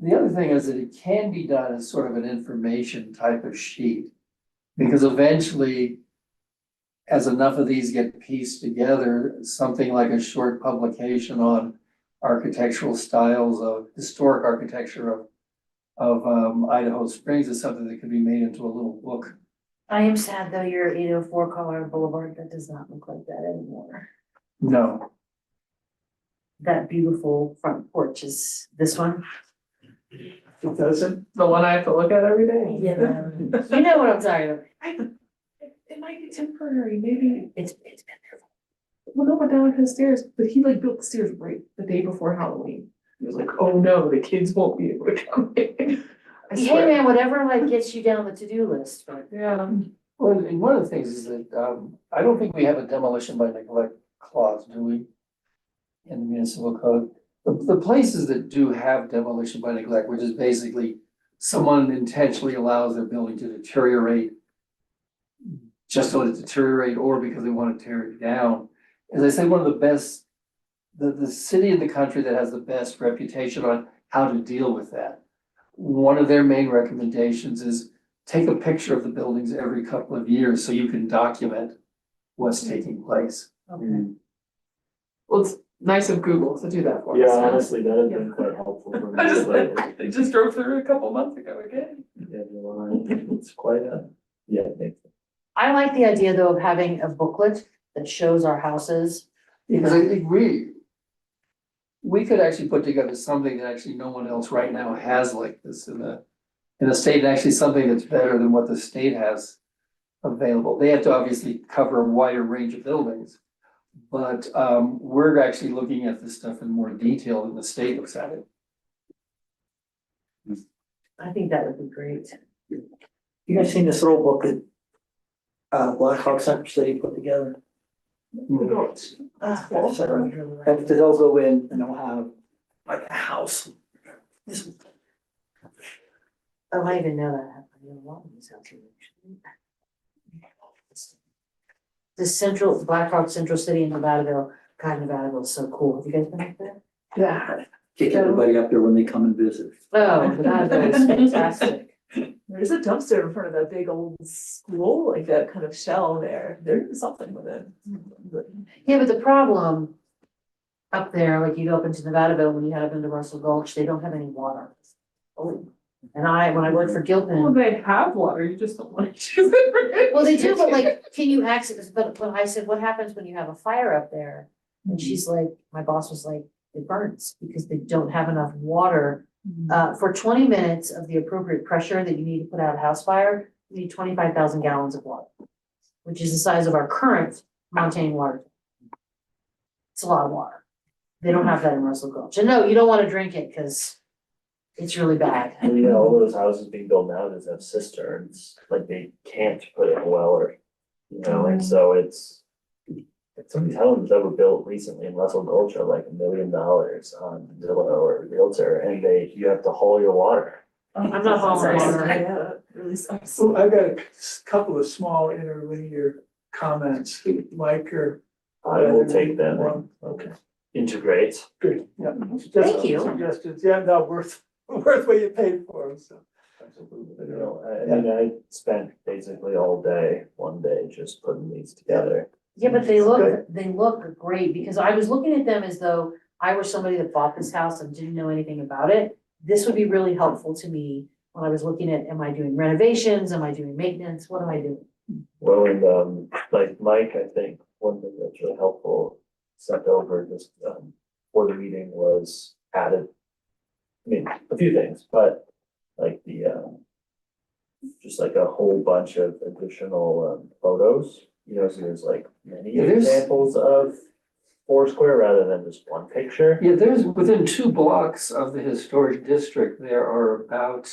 The other thing is that it can be done as sort of an information type of sheet. Because eventually, as enough of these get pieced together, something like a short publication on architectural styles of historic architecture of Idaho Springs is something that could be made into a little book. I am sad though, your 804 Colorado Boulevard, that does not look like that anymore. No, That beautiful front porch is this one. It doesn't, The one I have to look at every day. Yeah. You know what I'm talking about. It might be temporary, maybe. It's been there. Well, no, but down his stairs, but he like built the stairs right the day before Halloween. He was like, oh no, the kids won't be able to come in. I Hey swear. man, whatever like gets you down the to-do list, but Yeah. well, and one of the things is that I don't think we have a demolition by neglect clause, do we? In the municipal code, the places that do have demolition by neglect, which is basically someone intentionally allows their building to deteriorate. Just to let it deteriorate or because they want to tear it down. As I said, one of the best, the city in the country that has the best reputation on how to deal with that. One of their main recommendations is take a picture of the buildings every couple of years so you can document what's taking place. okay. Well, it's nice of Google to do that for us. Yeah, huh? honestly, that has been quite helpful for me. I just, Like, I just drove through a couple months ago again. yeah, it's quite a, yeah, thanks. I like the idea though of having a booklet that shows our houses. Because I think we could actually put together something that actually no one else right now has like this in the state, and actually something that's better than what the state has available. They have to obviously cover a wider range of buildings. But we're actually looking at this stuff in more detail than the state looks at it. I think that would be great. You guys seen this little book that Blackhawk Center City put together? And they'll go in and they'll have like a house. This- Oh, I didn't know that. I didn't know these houses actually. The central, Blackhawk Central City in Nevadaville, God, Nevadaville is so cool. Have you guys been up there? Yeah. Take everybody up there when they come and visit. Oh, Nevadaville is fantastic. There's a dumpster in front of that big old school, like that kind of shell there. There's something with it. Yeah, but the problem up there, like you go up into Nevadaville, when you head up into Russell Gulch, they don't have any water. Oh, and when I worked for Well, Gilpin, they have water, you just don't want to use it. well, they do, but like, can you access, but I said, what happens when you have a fire up there? And she's like, my boss was like, it burns because they don't have enough water. For 20 minutes of the appropriate pressure that you need to put out a house fire, you need 25,000 gallons of water, which is the size of our current Montane water. It's a lot of water. They don't have that in Russell Gulch. And no, you don't want to drink it because it's really bad. And you know, all those houses being built nowadays have cisterns, like they can't put in a well or, you know, and so it's. Some of these homes that were built recently in Russell Gulch are like $1 million on Zillow or Realtor, and you have to haul your water. I'm not hauling water. Yeah, it really sucks. so I've got a couple of small interlinear comments, Mike or. I will take them and Okay, integrate. good, yeah. Thank you. Suggestions, yeah, no, worth what you paid for them, so. Absolutely, you know, I mean, I spent basically all day, one day, just putting these together. Yeah, but they look great because I was looking at them as though I were somebody that bought this house and didn't know anything about it. This would be really helpful to me when I was looking at, am I doing renovations? Am I doing maintenance? What am I doing? Well, and like Mike, I think one thing that's really helpful sent over just for the meeting was added. I mean, a few things, but like the just like a whole bunch of additional photos, you know, so there's like many Yeah, there's- examples of Foursquare rather than just one picture. Yeah, there's within 2 blocks of the historic district, there are about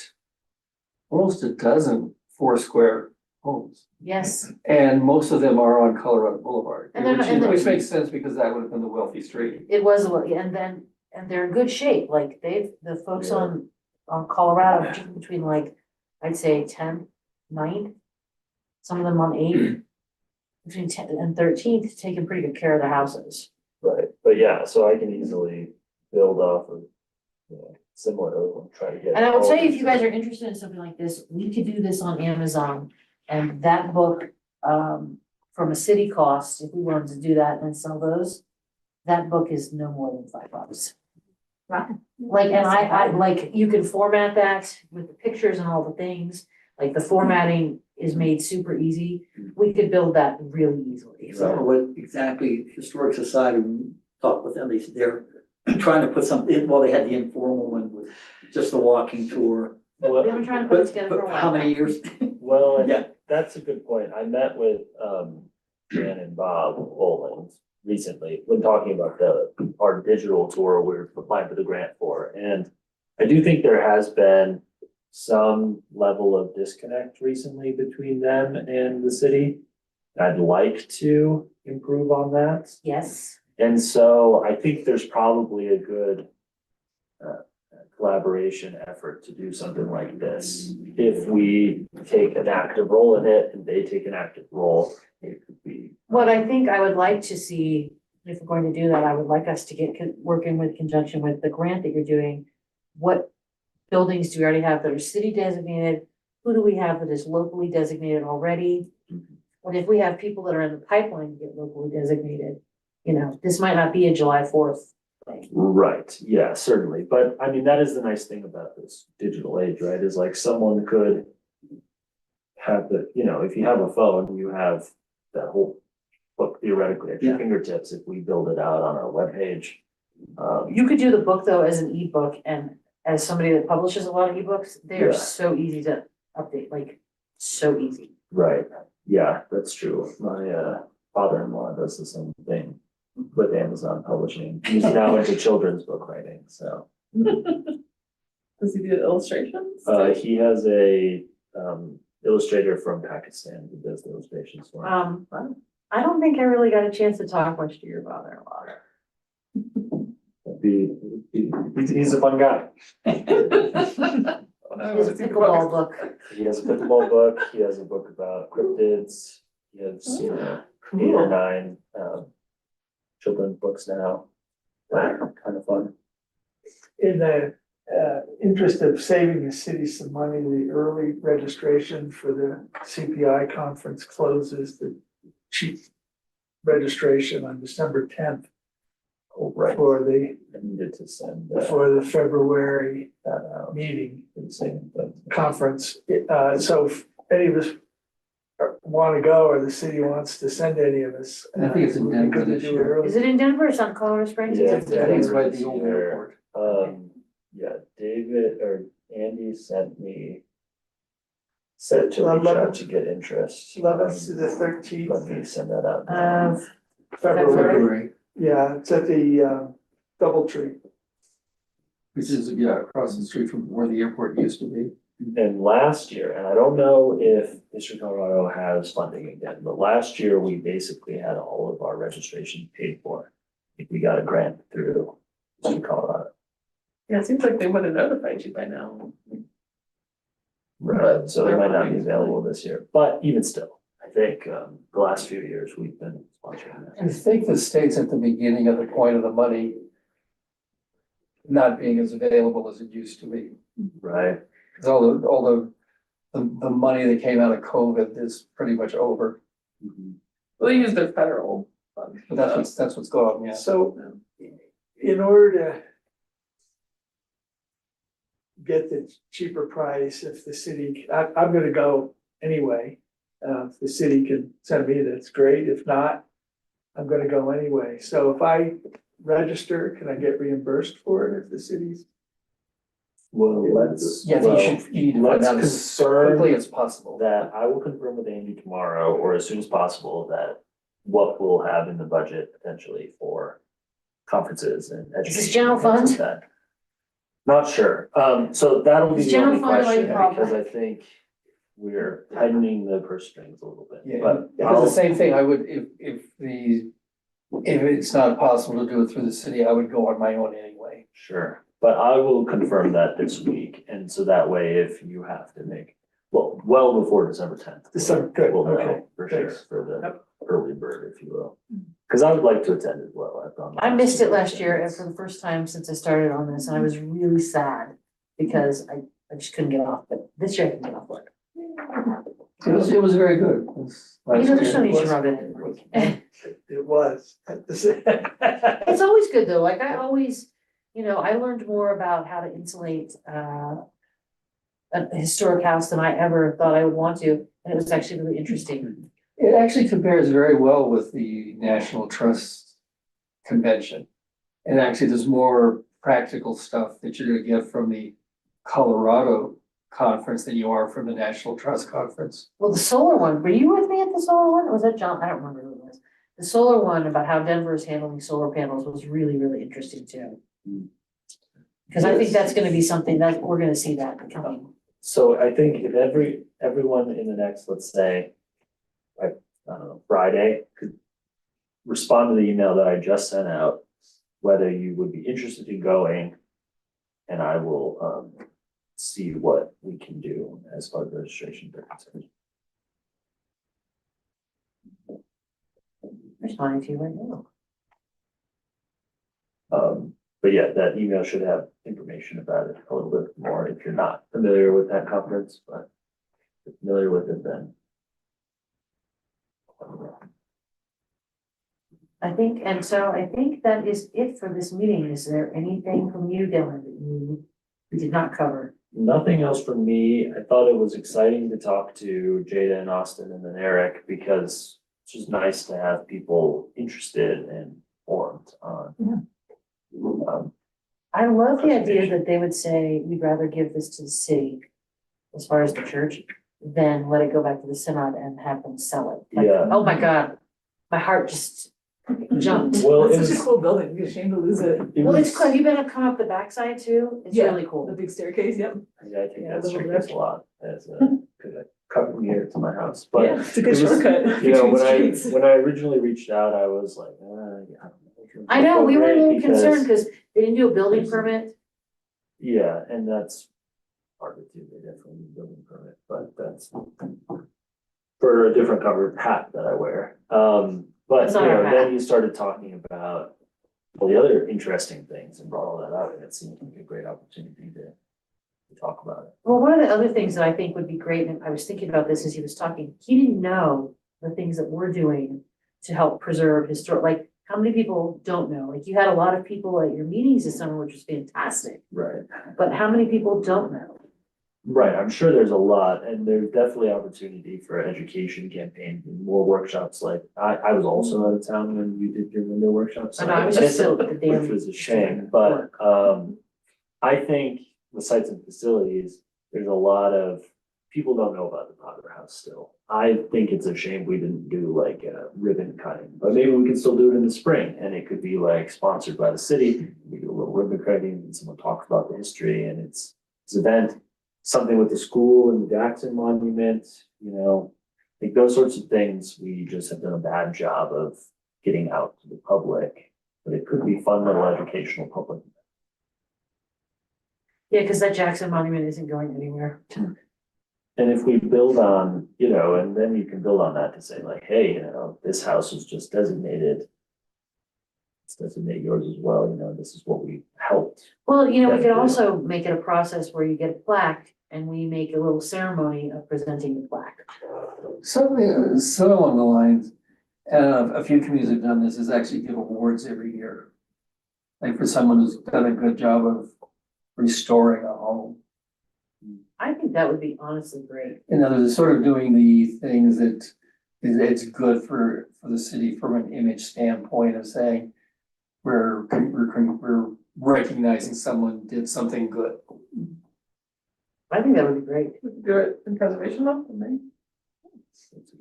almost a dozen Foursquare homes. Yes, And most of them are on Colorado Boulevard, And they're not- and which they're- makes sense because that would have been the wealthy street. it was, and they're in good shape, like the folks on Colorado, between like, I'd say 10th, 9th. Some of them on 8th, between 10th and 13th, taking pretty good care of the houses. Right, but yeah, so I can easily build off of, similar, try to get. And I will all tell you, if these you guys things. are interested in something like this, we could do this on Amazon. And that book, from a city cost, if we wanted to do that and sell those, that book is no more than $5. Wow. Like, and I like, you can format that with the pictures and all the things, like the formatting is made super easy. We could build that really easily, So so. what exactly Historic Society, we talked with them, they're trying to put something, well, they had the informal one with just a walking tour. We've Well, been trying to put it But, together for a but while. how many years? well, and Yeah. that's a good point. I met with, Jan and Bob Boland recently, when talking about our digital tour we're applying for the grant for, and I do think there has been some level of disconnect recently between them and the city. I'd like to improve on that. Yes, And so I think there's probably a good collaboration effort to do something like this. If we take an active role in it and they take an active role, it could be. what I think I would like to see, if we're going to do that, I would like us to get, working with conjunction with the grant that you're doing. What buildings do we already have that are city designated? Who do we have that is locally designated already? And if we have people that are in the pipeline to get locally designated, this might not be a July 4th thing. Right, yeah, certainly, but I mean, that is the nice thing about this digital age, right, is like someone could have if you have a phone, you have that whole book theoretically at your Yeah. fingertips if we build it out on our webpage. You could do the book though as an ebook, and as somebody that publishes a lot of ebooks, they are Yeah. so easy to update, like, so easy. Right, yeah, that's true. My father-in-law does the same thing with Amazon Publishing. He's now into children's book writing, so. Does he do illustrations? He has a illustrator from Pakistan who does the illustrations for him. I don't think I really got a chance to talk much to your father-in-law. He's a fun guy. His pickleball book. He has a pickleball book, he has a book about cryptids, he has, 8 or 9 children's books now. Kind of fun. In the interest of saving the city some money, the early registration for the CPI conference closes the cheap registration on December 10th Oh, right, for the, I needed to send for the February that out. meeting For the same thing. conference. So if any of us want to go, or the city wants to send any of us. I think it's in it would be Denver good to this do it year. early. Is it in Denver? It's on Colorado Springs? Yeah, I think it's by the old airport. Yeah, David or Andy said to reach out to get interest. 11th to the Let 13th me send that out. now. Of February. February, Yeah, it's at the Doubletree. which is, across the street from where the airport used to be. And last year, and I don't know if District Colorado has funding again, but last year we basically had all of our registration paid for. I think we got a grant through District Colorado. Yeah, it seems like they would have notified you by now. Right, so they might not be available this year, but even still, I think the last few years we've been sponsoring I that. think the state's at the beginning of the point of the money not being as available as it used to be. Right, Because the money that came out of COVID is pretty much over. Well, they use their federal funds. But that's what's gone, yeah. So in order to get the cheaper price, if the city, I'm gonna go anyway. If the city can send me, that's great. If not, I'm gonna go anyway. So if I register, can I get reimbursed for it if the city's? well, let's. Yeah, I think you should Let's find out as confirm quickly as possible. that I will confirm with Andy tomorrow or as soon as possible that what we'll have in the budget potentially for conferences and education. this general and things fund? like that. Not sure, so that'll be Is the general only fund like question, a problem? because I think we're tightening the purse strings a little bit, Yeah, but if it's I'll, the same thing, I would, if it's not possible to do it through the city, I would go on my own anyway. sure, but I will confirm that this week, and so that way if you have to make, well before December 10th. December, good, We'll okay, know for sure, thanks. for the early bird, if you will. Cause I would like to attend as well. I've gone the I missed two it last year and weekends. for the first time since I started on this, and I was really sad because I just couldn't get off, but this year I can get off work. It was very good. You know, there's no need to rub it in. It was. It's always good though, like I always, I learned more about how to insulate a historic house than I ever thought I would want to, and it was actually really interesting. It actually compares very well with the National Trust Convention. And actually, there's more practical stuff that you're gonna get from the Colorado conference than you are from the National Trust Conference. Well, the solar one, were you with me at the solar one, or was that John? I don't remember who it was. The solar one about how Denver is handling solar panels was really, really interesting too. Cause I think that's gonna be something that we're gonna see that coming. So I think if everyone in the next, let's say, I don't know, Friday could respond to the email that I just sent out, whether you would be interested in going. And I will see what we can do as far as registration is concerned. Responding to you right now. But yeah, that email should have information about it a little bit more if you're not familiar with that conference, but if you're familiar with it, then. I think that is it for this meeting. Is there anything from you, Dylan, that we did not cover? Nothing else from me. I thought it was exciting to talk to Jada and Austin and then Eric because it's just nice to have people interested and informed on. I love the idea that they would say, we'd rather give this to the city as far as the church than let it go back to the synod and have them sell it. Like, Yeah. oh my God, my heart just jumped. Well, it It's such a was, cool building, you're ashamed to lose it. it Well, it's was, cool. Have you been up, come up the backside too? It's Yeah. really The cool. big staircase, yep. yeah, I think Yeah, that little street bit. is a lot as a, cause I cut from here to my house, Yeah, but. it's a good it was- shortcut You know, between streets. when I originally reached out, I was like, yeah, I don't know. I know, we were a little Because- concerned because they didn't do a building permit. Yeah, and that's part of it too, they definitely need a building permit, but that's for a different covered hat that I wear. But It's not our hat. then you started talking about all the other interesting things and brought all that up, and it seemed like a great opportunity to talk about it. Well, one of the other things that I think would be great, and I was thinking about this as he was talking, he didn't know the things that we're doing to help preserve historic, like, how many people don't know? Like, you had a lot of people at your meetings this summer, which was fantastic, Right. but how many people don't know? Right, I'm sure there's a lot, and there's definitely opportunity for education campaign, and more workshops, like, I was also out of town when you did your window workshops. I know, I was just so Which damn. was a shame, but, I think the sites and facilities, there's a lot of, people don't know about the Potter House still. I think it's a shame we didn't do like a ribbon cutting, but maybe we can still do it in the spring, and it could be like sponsored by the city. We do a little ribbon cutting, and someone talks about the history, and it's an event, something with the school and the Jackson Monument, like those sorts of things, we just have done a bad job of getting out to the public, but it could be fun little educational public. Yeah, because that Jackson Monument isn't going anywhere. And if we build on, and then you can build on that to say like, hey, this house was just designated. Let's designate yours as well, this is what we helped. Well, we could Definitely. also make it a process where you get a plaque and we make a little ceremony of presenting the plaque. Something, so along the lines, and a few communities have done this, is actually give awards every year. Like for someone who's done a good job of restoring a home. I think that would be honestly great. In other words, sort of doing the things that it's good for the city from an image standpoint of saying, we're recognizing someone did something good. I think that would be great. Do it in preservation though, maybe?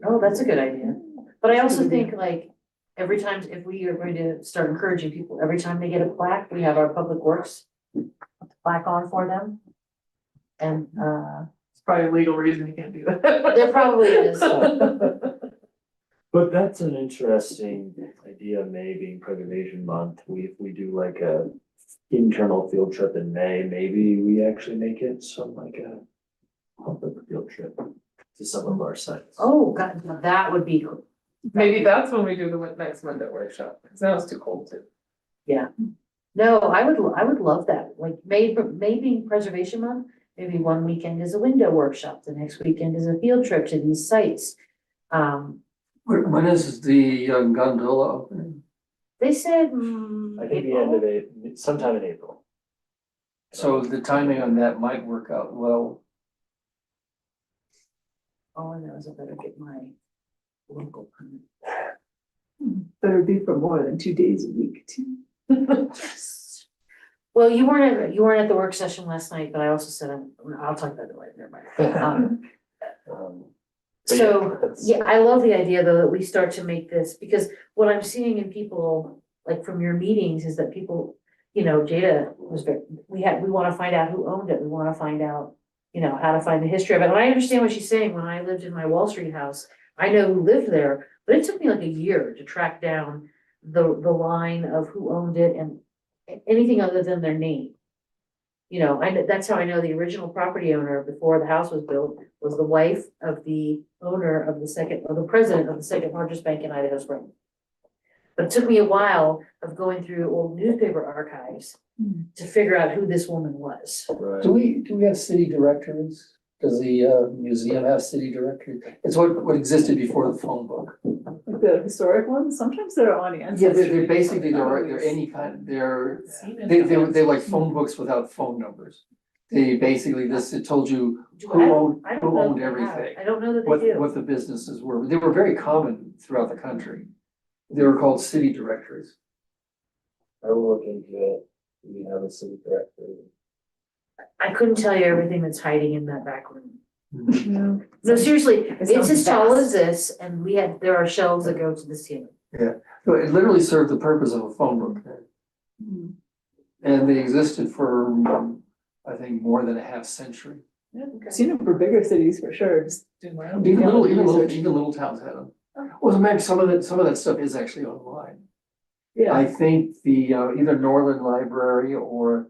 Oh, that's a good idea. But I also think like, every time, if we are going to start encouraging people, every time they get a plaque, we have our public works plaque on for them. And Probably a legal reason you can't do that. There probably is. But that's an interesting idea, May being preservation month. If we do like a internal field trip in May, maybe we actually make it some like a public field trip to some of our sites. Oh, God, now that would be cool. Maybe that's when we do the next Monday workshop, because now it's too cold too. No, I would love that, like maybe preservation month, maybe one weekend is a window workshop, the next weekend is a field trip to these sites. When is the gondola opening? They said, I think the end of it, sometime in April. So the timing on that might work out well. all I know is I better get my local permit. Better be for more than 2 days a week too. Well, you weren't at the work session last night, but I also said, I'll talk about it later, never mind. But So, that's- yeah, I love the idea though, that we start to make this, because what I'm seeing in people, like from your meetings, is that people, Jada was very, we wanna find out who owned it, we wanna find out, how to find the history of it, and I understand what she's saying. When I lived in my Wall Street house, I know who lived there, but it took me like a year to track down the line of who owned it and anything other than their name. That's how I know the original property owner before the house was built was the wife of the owner of the president of the second largest bank in Idaho Springs. But it took me a while of going through old newspaper archives to figure out who this woman was. Right. Do we have city directories? Does the museum have city directories? It's what existed before the phone book. Like the historic ones, sometimes they're on Yeah, Ancestry. they're basically, they're any kind, they're like phone books without phone numbers. They basically, it told you who owned I don't know if they have. everything, I don't know that they do. what the businesses were. They were very common throughout the country. They were called city directories. I will look into it. We have a city directory. I couldn't tell you everything that's hiding in that back room. No. No, seriously, It it's sounds as tall vast. as this, and there are shelves that go to the ceiling. So it literally served the purpose of a phone book. Mhm. And they existed for, I think, more than a half century. Yeah, I've seen them for bigger cities for sure, just doing my own. Even research. little towns had them. Well, as a matter of fact, some of that stuff is actually online. Yeah, I think the either Northern Library or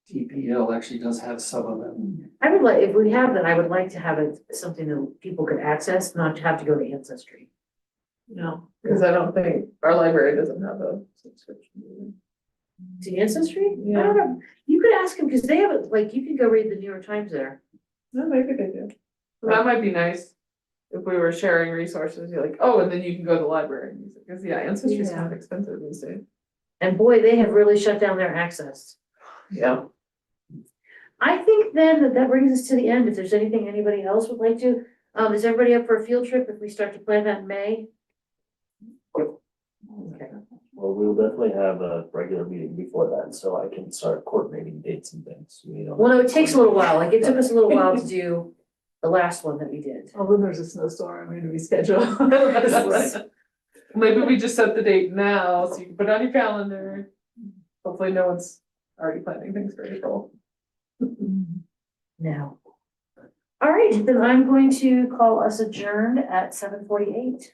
TPL actually does have some of them. I would like, if we have that, I would like to have it something that people could access, not to have to go to Ancestry. No, because I don't think our library doesn't have a subscription. To Ancestry? I Yeah. don't know. You could ask them, because they have it, like, you can go read the New York Times there. No, maybe they do. That might be nice if we were sharing resources, you're like, oh, and then you can go to the library and use it, because Ancestry's kind of expensive these days. And boy, they have really shut down their access. Yeah. I think then that brings us to the end. If there's anything anybody else would like to, is everybody up for a field trip if we start to plan that in May? Okay. Well, we'll definitely have a regular meeting before that, so I can start coordinating dates and things. Well, no, it takes a little while. Like, it took us a little while to do the last one that we did. although there's a snowstorm, I'm gonna reschedule. Maybe we just set the date now, so you can put it on your calendar. Hopefully no one's already planning things for April. No. All right, then I'm going to call us adjourned at 7:48.